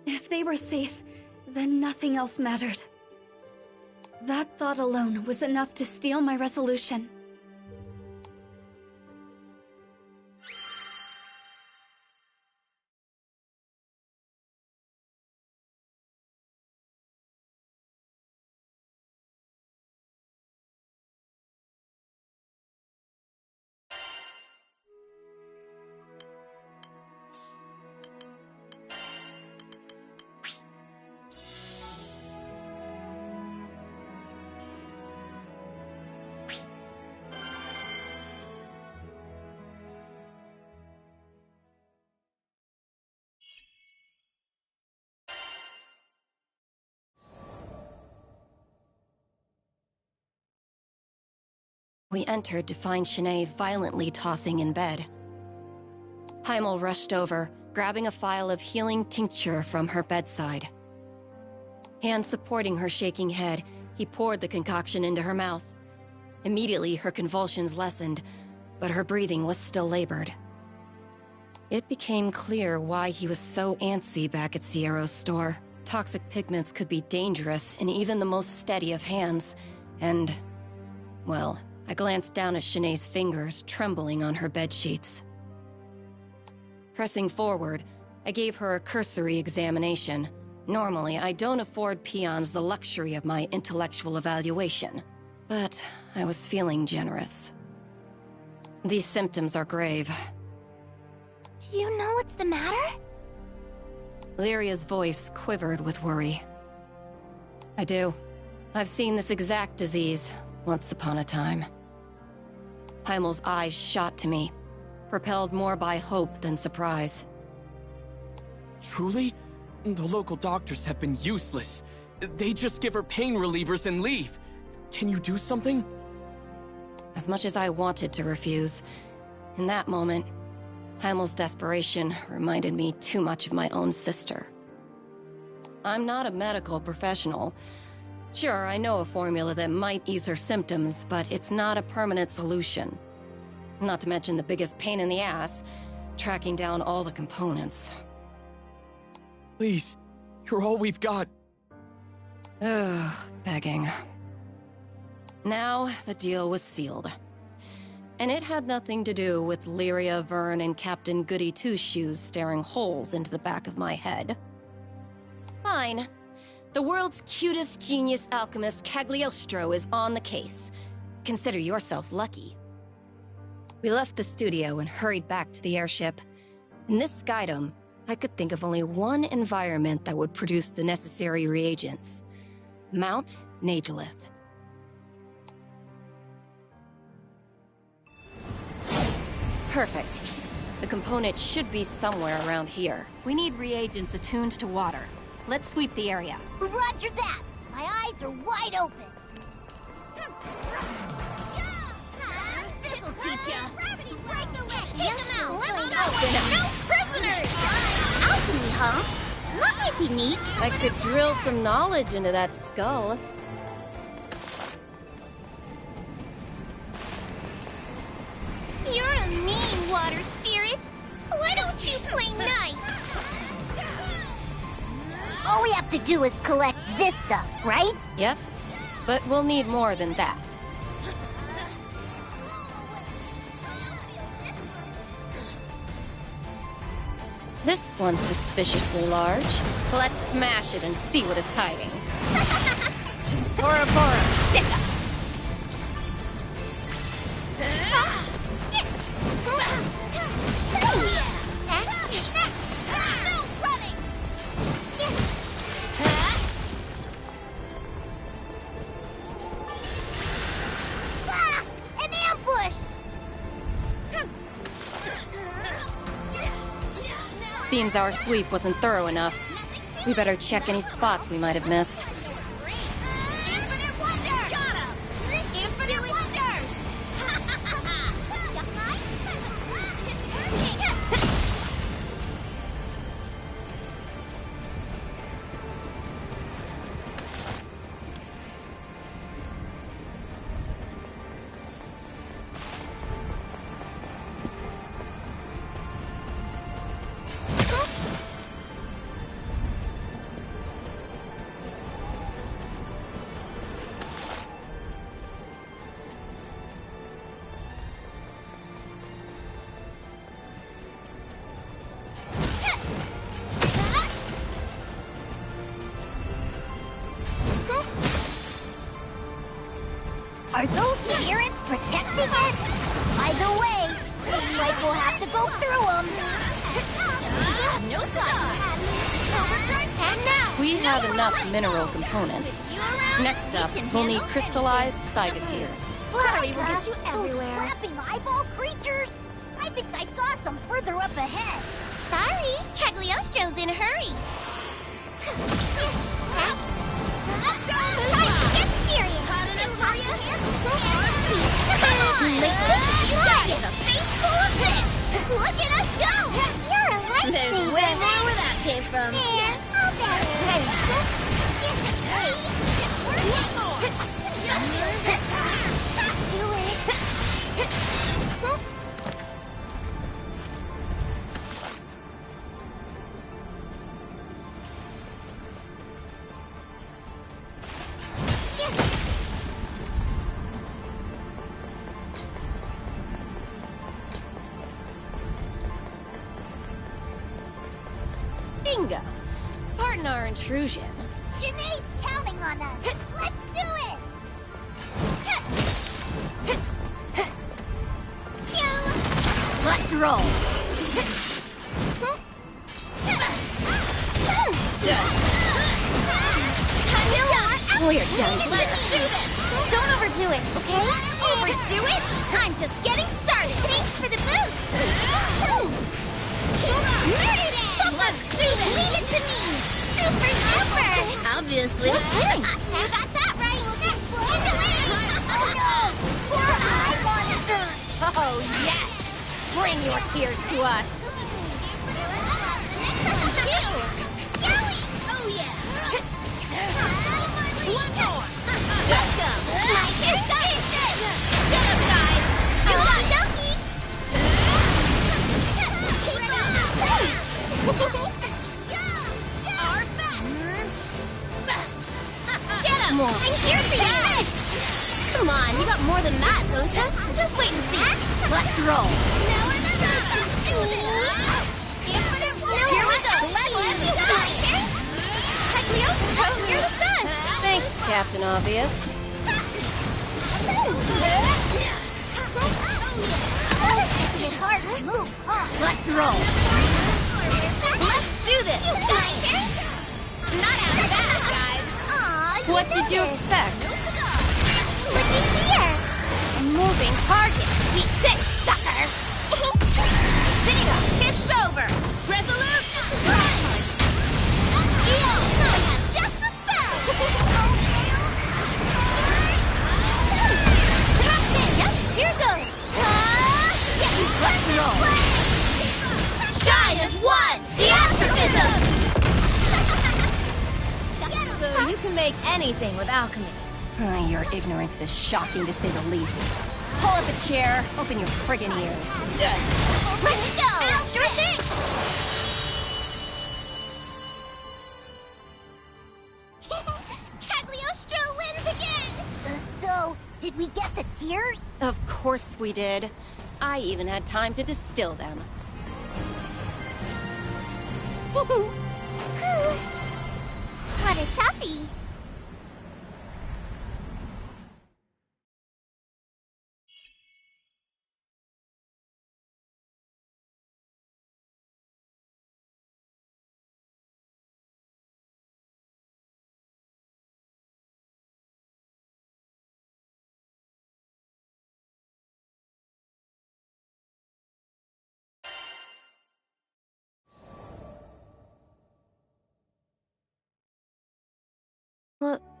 If they were safe, then nothing else mattered. That thought alone was enough to steel my resolution. We entered to find Shanae violently tossing in bed. Heimel rushed over, grabbing a vial of healing tincture from her bedside. Hand supporting her shaking head, he poured the concoction into her mouth. Immediately, her convulsions lessened, but her breathing was still labored. It became clear why he was so antsy back at Sierra's store. Toxic pigments could be dangerous in even the most steady of hands, and, well, I glanced down at Shanae's fingers, trembling on her bedsheets. Pressing forward, I gave her a cursory examination. Normally, I don't afford peons the luxury of my intellectual evaluation, but I was feeling generous. These symptoms are grave. Do you know what's the matter? Lyria's voice quivered with worry. I do. I've seen this exact disease once upon a time. Heimel's eyes shot to me, propelled more by hope than surprise. Truly? The local doctors have been useless. They just give her pain relievers and leave. Can you do something? As much as I wanted to refuse, in that moment, Heimel's desperation reminded me too much of my own sister. I'm not a medical professional. Sure, I know a formula that might ease her symptoms, but it's not a permanent solution. Not to mention the biggest pain in the ass, tracking down all the components. Please, you're all we've got. Ugh, begging. Now, the deal was sealed. And it had nothing to do with Lyria, Vern, and Captain Goody Two-Shoes staring holes into the back of my head. Fine. The world's cutest genius alchemist Cagliostro is on the case. Consider yourself lucky. We left the studio and hurried back to the airship. In this skydome, I could think of only one environment that would produce the necessary reagents. Mount Nagelith. Perfect. The component should be somewhere around here. We need reagents attuned to water. Let's sweep the area. Roger that! My eyes are wide open! This'll teach ya! Break the lid! Take them out! Let them out! No prisoners! Alchemy, huh? unique. I could drill some knowledge into that skull. You're a mean water spirit. Why don't you play nice? All we have to do is collect this stuff, right? Yep. But we'll need more than that. This one's suspiciously large. Let's smash it and see what it's hiding. Bora Bora, stick up! An ambush! Seems our sweep wasn't thorough enough. We better check any spots we might have missed. Are those spirits protecting it? Either way, looks like we'll have to go through them. No and now We have enough mineral components. Next up, we'll need crystallized cygateers. Sorry, we'll get you everywhere. Flapping eyeball creatures? I think I saw some further up ahead. Sorry, Cagliostro's in a hurry. Look at us go! You're a lifesaver! There's way more where that came from. Yeah, I'll bet. Do it! Bingo! Pardon our intrusion. Janae's counting on us. Let's do it! Let's roll! We're done here. Let's do this! Don't overdo it, okay? Overdo it? I'm just getting started. Thanks for the boost! Let's do this! Leave it to me! Super duper! Obviously. You got that right! Oh no! Poor eye monster! Oh, yes! Bring your tears to us! Oh yeah! One more! Let's go! My turn! Get him, guys! Come on, donkey! Our best! Get him! I'm here for you! Come on, you got more than that, don't you? Just wait and see! Let's roll! Now another! Here we go! Let's go! Cagliostro, you're the best! Thanks, Captain Obvious. It's hard to move, huh? Let's roll! Let's do this! Not after that, guys! Aw, What did you expect? Looky here! A moving target! Keep this, sucker! See ya! It's over! Resolute! I have just the spell! Yep, here goes! Let's roll! Shine as one! The astrophism! make anything with alchemy. Your ignorance is shocking to say the least. Pull up a chair, open your friggin' ears. Let's go! Sure thing! Cagliostro wins again! So, did we get the tears? Of course we did. I even had time to distill them. What a toughie!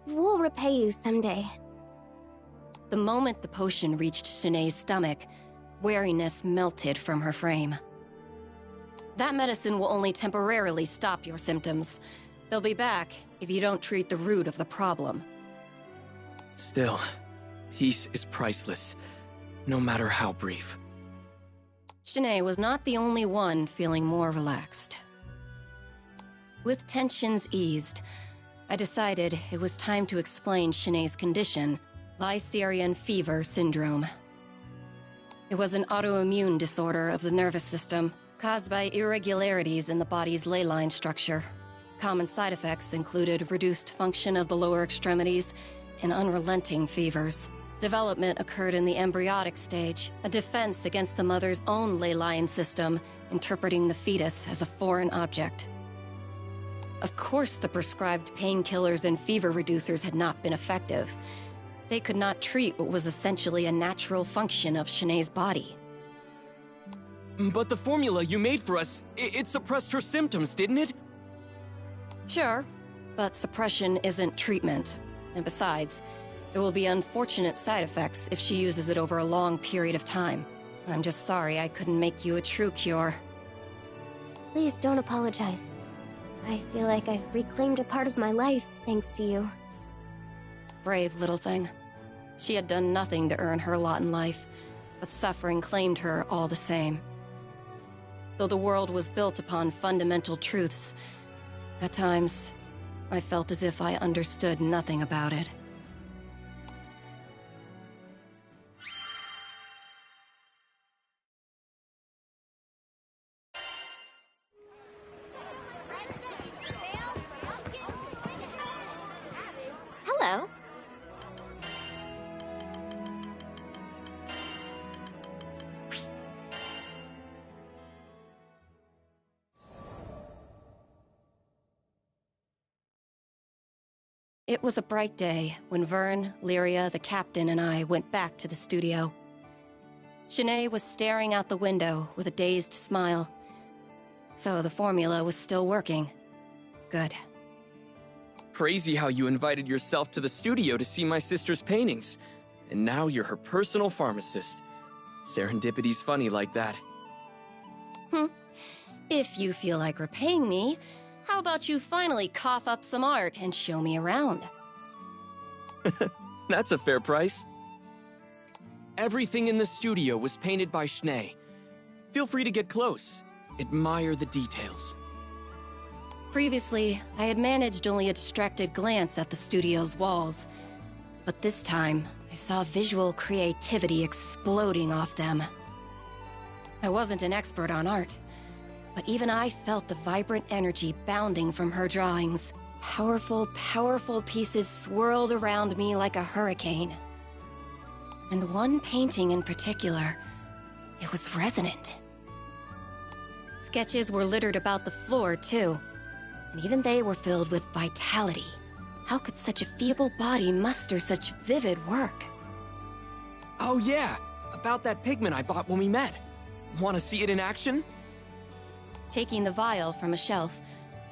We'll repay you someday. The moment the potion reached Shanae's stomach, wariness melted from her frame. That medicine will only temporarily stop your symptoms. They'll be back if you don't treat the root of the problem. Still, peace is priceless, no matter how brief. Shanae was not the only one feeling more relaxed. With tensions eased, I decided it was time to explain Shanae's condition, Lycerian fever syndrome. It was an autoimmune disorder of the nervous system, caused by irregularities in the body's ley line structure. Common side effects included reduced function of the lower extremities and unrelenting fevers. Development occurred in the embryonic stage, a defense against the mother's own ley line system, interpreting the fetus as a foreign object. Of course, the prescribed painkillers and fever reducers had not been effective. They could not treat what was essentially a natural function of Shanae's body. But the formula you made for us, it suppressed her symptoms, didn't it? Sure, but suppression isn't treatment. And besides, there will be unfortunate side effects if she uses it over a long period of time. I'm just sorry I couldn't make you a true cure. Please don't apologize. I feel like I've reclaimed a part of my life thanks to you. Brave little thing. She had done nothing to earn her lot in life, but suffering claimed her all the same. Though the world was built upon fundamental truths, at times, I felt as if I understood nothing about it. Hello. It was a bright day when Vern, Lyria, the captain, and I went back to the studio. Shanae was staring out the window with a dazed smile. So the formula was still working. Good. Crazy how you invited yourself to the studio to see my sister's paintings. And now you're her personal pharmacist. Serendipity's funny like that. If you feel like repaying me, how about you finally cough up some art and show me around? That's a fair price. Everything in the studio was painted by Shanae. Feel free to get close. Admire the details. Previously, I had managed only a distracted glance at the studio's walls. But this time, I saw visual creativity exploding off them. I wasn't an expert on art, but even I felt the vibrant energy bounding from her drawings. Powerful, powerful pieces swirled around me like a hurricane. And one painting in particular, it was resonant. Sketches were littered about the floor, too. And even they were filled with vitality. How could such a feeble body muster such vivid work? Oh yeah, about that pigment I bought when we met. Want to see it in action? Taking the vial from a shelf,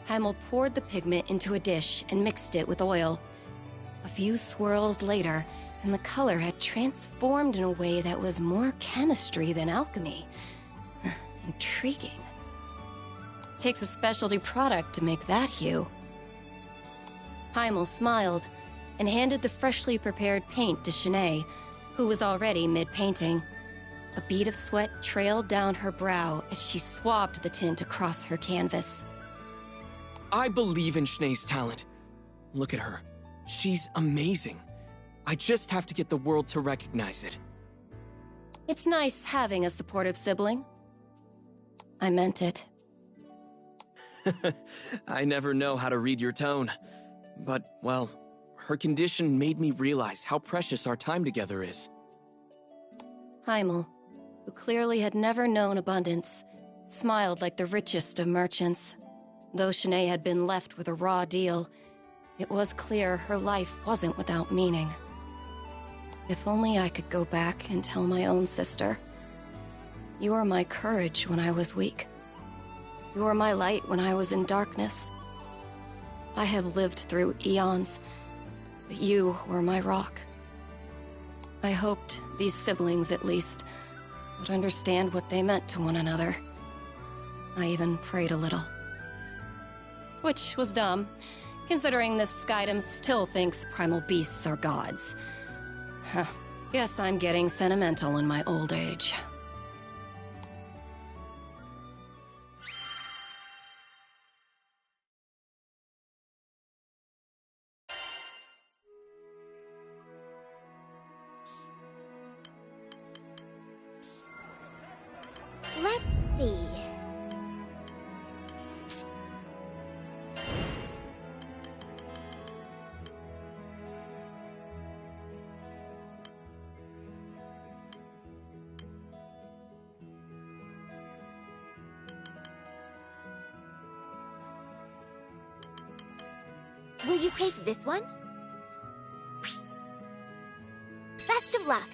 Heimel poured the pigment into a dish and mixed it with oil. A few swirls later, and the color had transformed in a way that was more chemistry than alchemy. Intriguing. Takes a specialty product to make that hue. Heimel smiled and handed the freshly prepared paint to Shanae, who was already mid-painting. A bead of sweat trailed down her brow as she swabbed the tint across her canvas. I believe in Shanae's talent. Look at her. She's amazing. I just have to get the world to recognize it. It's nice having a supportive sibling. I meant it. I never know how to read your tone. But, well, her condition made me realize how precious our time together is. Heimel, who clearly had never known abundance, smiled like the richest of merchants. Though Shanae had been left with a raw deal, it was clear her life wasn't without meaning. If only I could go back and tell my own sister, "You were my courage when I was weak. You were my light when I was in darkness. I have lived through eons, but you were my rock." I hoped these siblings, at least, would understand what they meant to one another. I even prayed a little. Which was dumb, considering this Skydom still thinks primal beasts are gods. Huh. Guess I'm getting sentimental in my old age. Let's see. Will you take this one? Best of luck.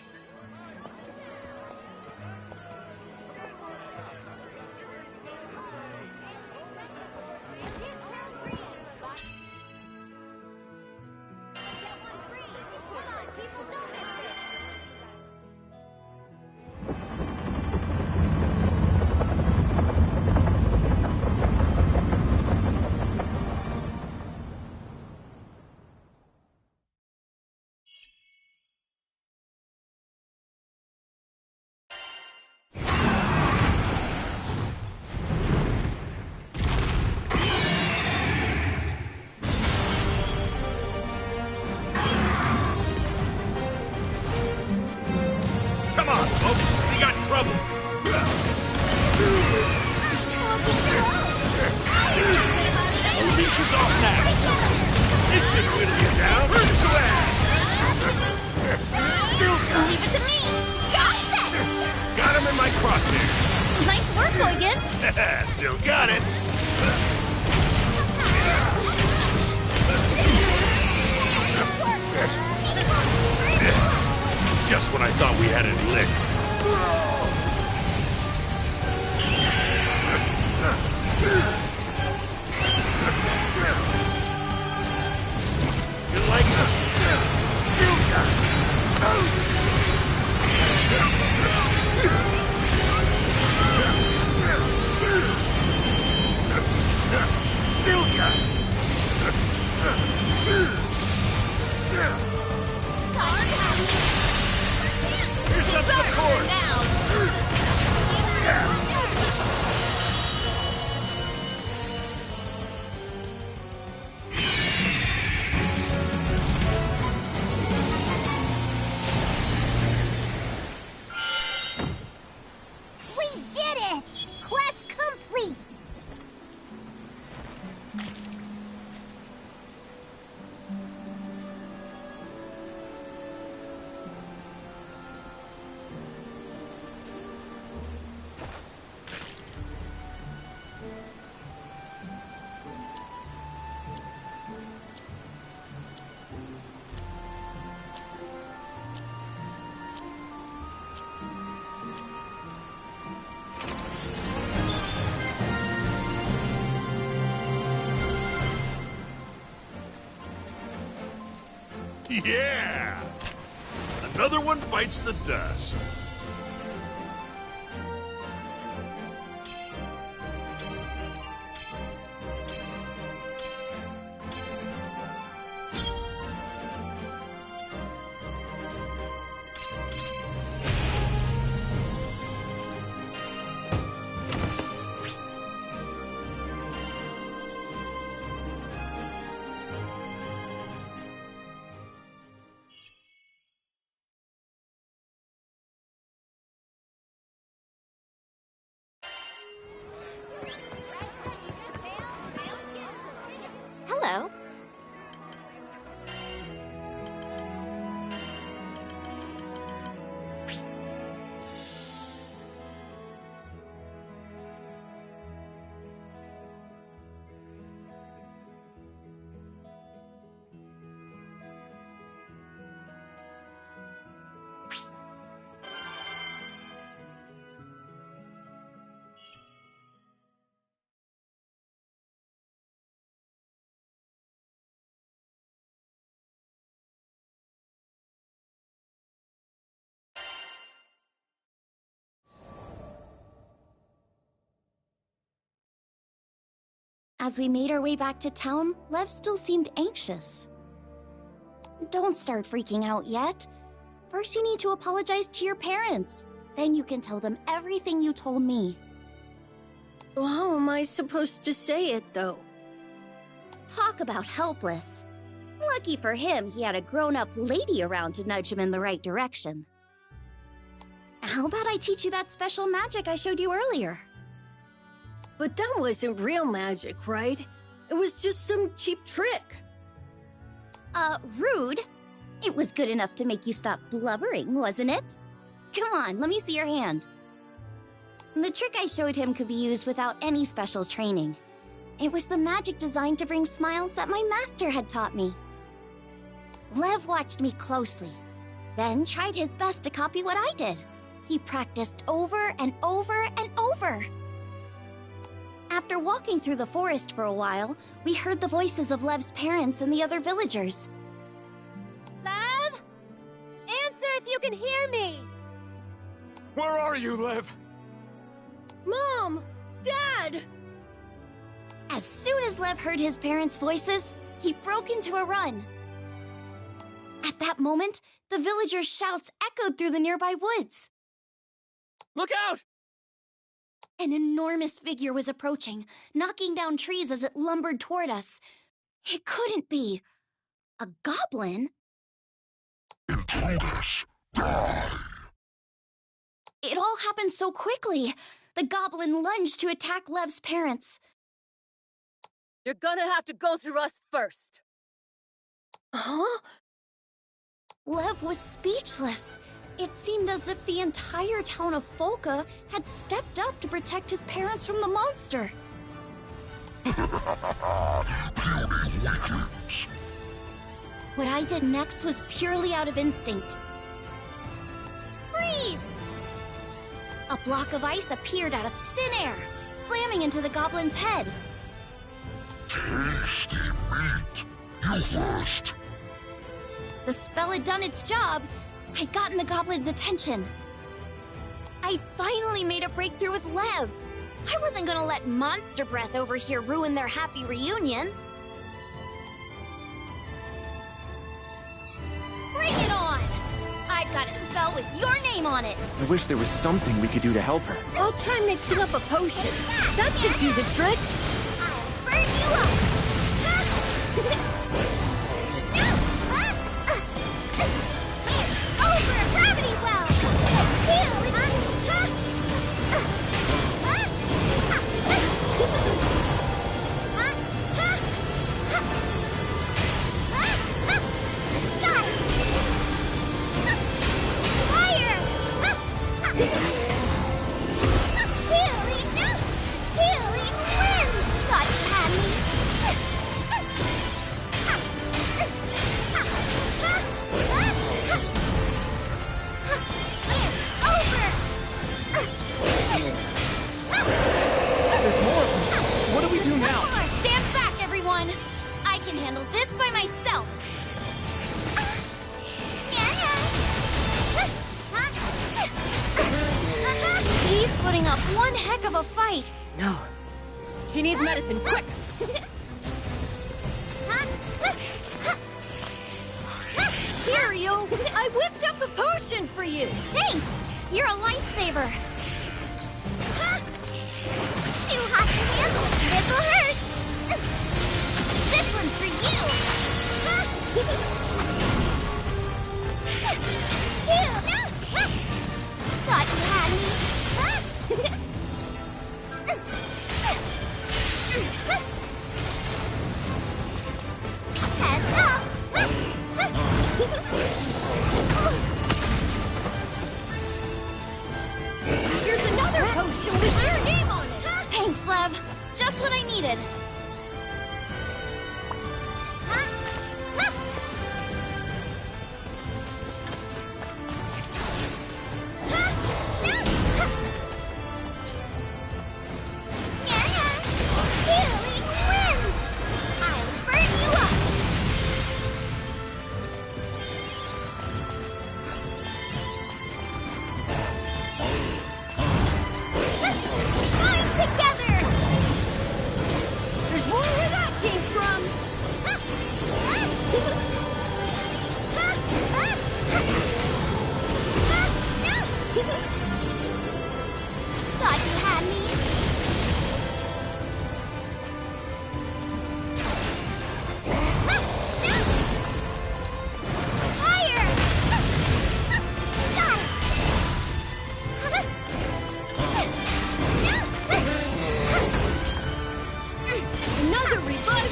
Still got it. Just when I thought we had it licked. You like Here's up the cord now. We did it! Quest complete! Yeah! Another one bites the dust. As we made our way back to town, Lev still seemed anxious. Don't start freaking out yet. First, you need to apologize to your parents. Then you can tell them everything you told me. Well, how am I supposed to say it, though? Talk about helpless. Lucky for him, he had a grown-up lady around to nudge him in the right direction. How about I teach you that special magic I showed you earlier? But that wasn't real magic, right? It was just some cheap trick. Rude. It was good enough to make you stop blubbering, wasn't it? Come on, let me see your hand. The trick I showed him could be used without any special training. It was the magic designed to bring smiles that my master had taught me. Lev watched me closely, then tried his best to copy what I did. He practiced over and over and over. After walking through the forest for a while, we heard the voices of Lev's parents and the other villagers. Lev? Answer if you can hear me! Where are you, Lev? Mom! Dad! As soon as Lev heard his parents' voices, he broke into a run. At that moment, the villagers' shouts echoed through the nearby woods. Look out! An enormous figure was approaching, knocking down trees as it lumbered toward us. It couldn't be a goblin. Intruders, die! It all happened so quickly. The goblin lunged to attack Lev's parents. You're gonna have to go through us first. Huh? Lev was speechless. It seemed as if the entire town of Folka had stepped up to protect his parents from the monster. Puny weaklings. What I did next was purely out of instinct. Freeze! A block of ice appeared out of thin air, slamming into the goblin's head. Tasty meat. You first. The spell had done its job. I'd gotten the goblin's attention. I'd finally made a breakthrough with Lev. I wasn't gonna let monster breath over here ruin their happy reunion. Bring it on! I've got a spell with your name on it. I wish there was something we could do to help her. I'll try mixing up a potion. That should do the trick. I'll burn you up! Putting up one heck of a fight. No. She needs medicine, quick! Here, you! I whipped up a potion for you! Thanks! You're a lifesaver. Too hot to handle. This'll hurt. This one's for you. Thought you had me. Heads up!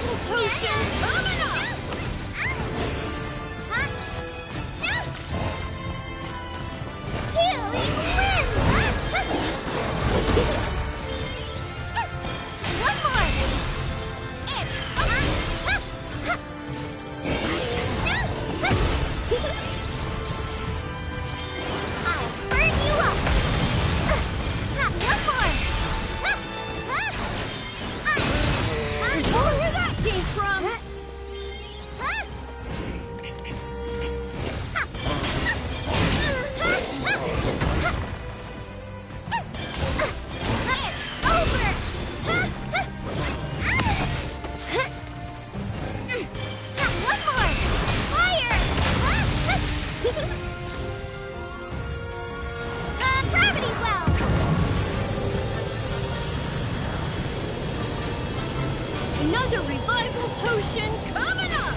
revival potion coming up! Healing wind! One more! I'll burn you up! One more! There's more where that came from! Another revival potion coming up!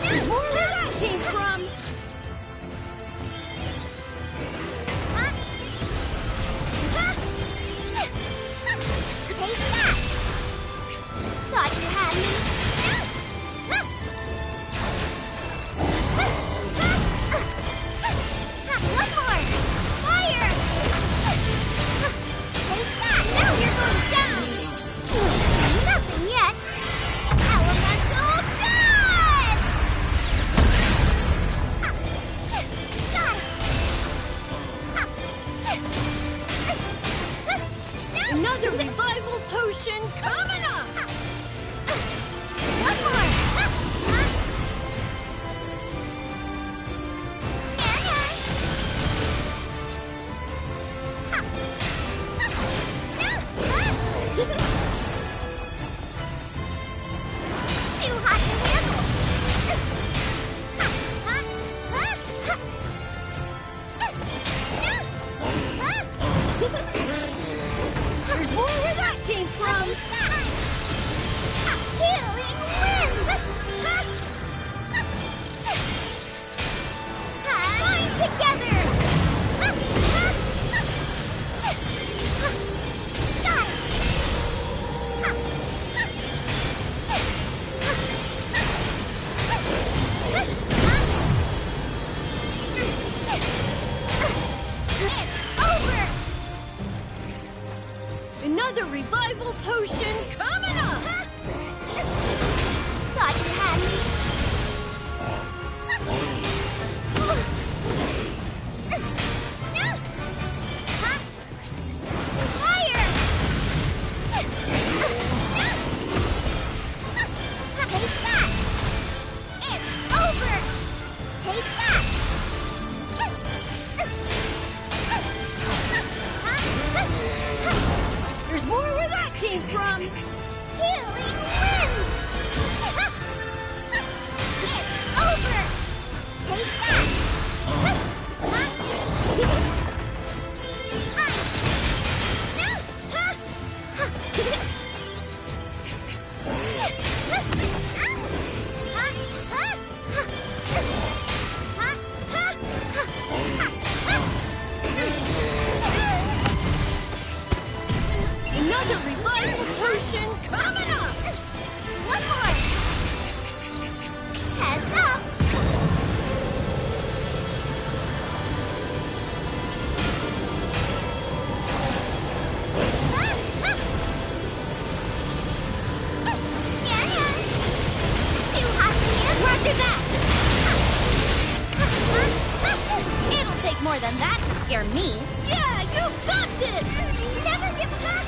There's more where that came from! Take that! Thought you had me. One more! Fire! Take that! Now you're going down! Nothing yet! Elemental dust! Another revival potion coming up! One more! Too hot to handle! There's more where that came from! Healing wind! Shine together! Got It's over! Another revival potion coming up! Thought you had me. Fire! Take that! It's over! Take that! There's more where that came from! Healing wind! It's over! Take that! Another revival potion coming up! One more! Heads up! Too hot to handle! Roger that! It'll take more than that to scare me. Yeah, you got this! Never give up!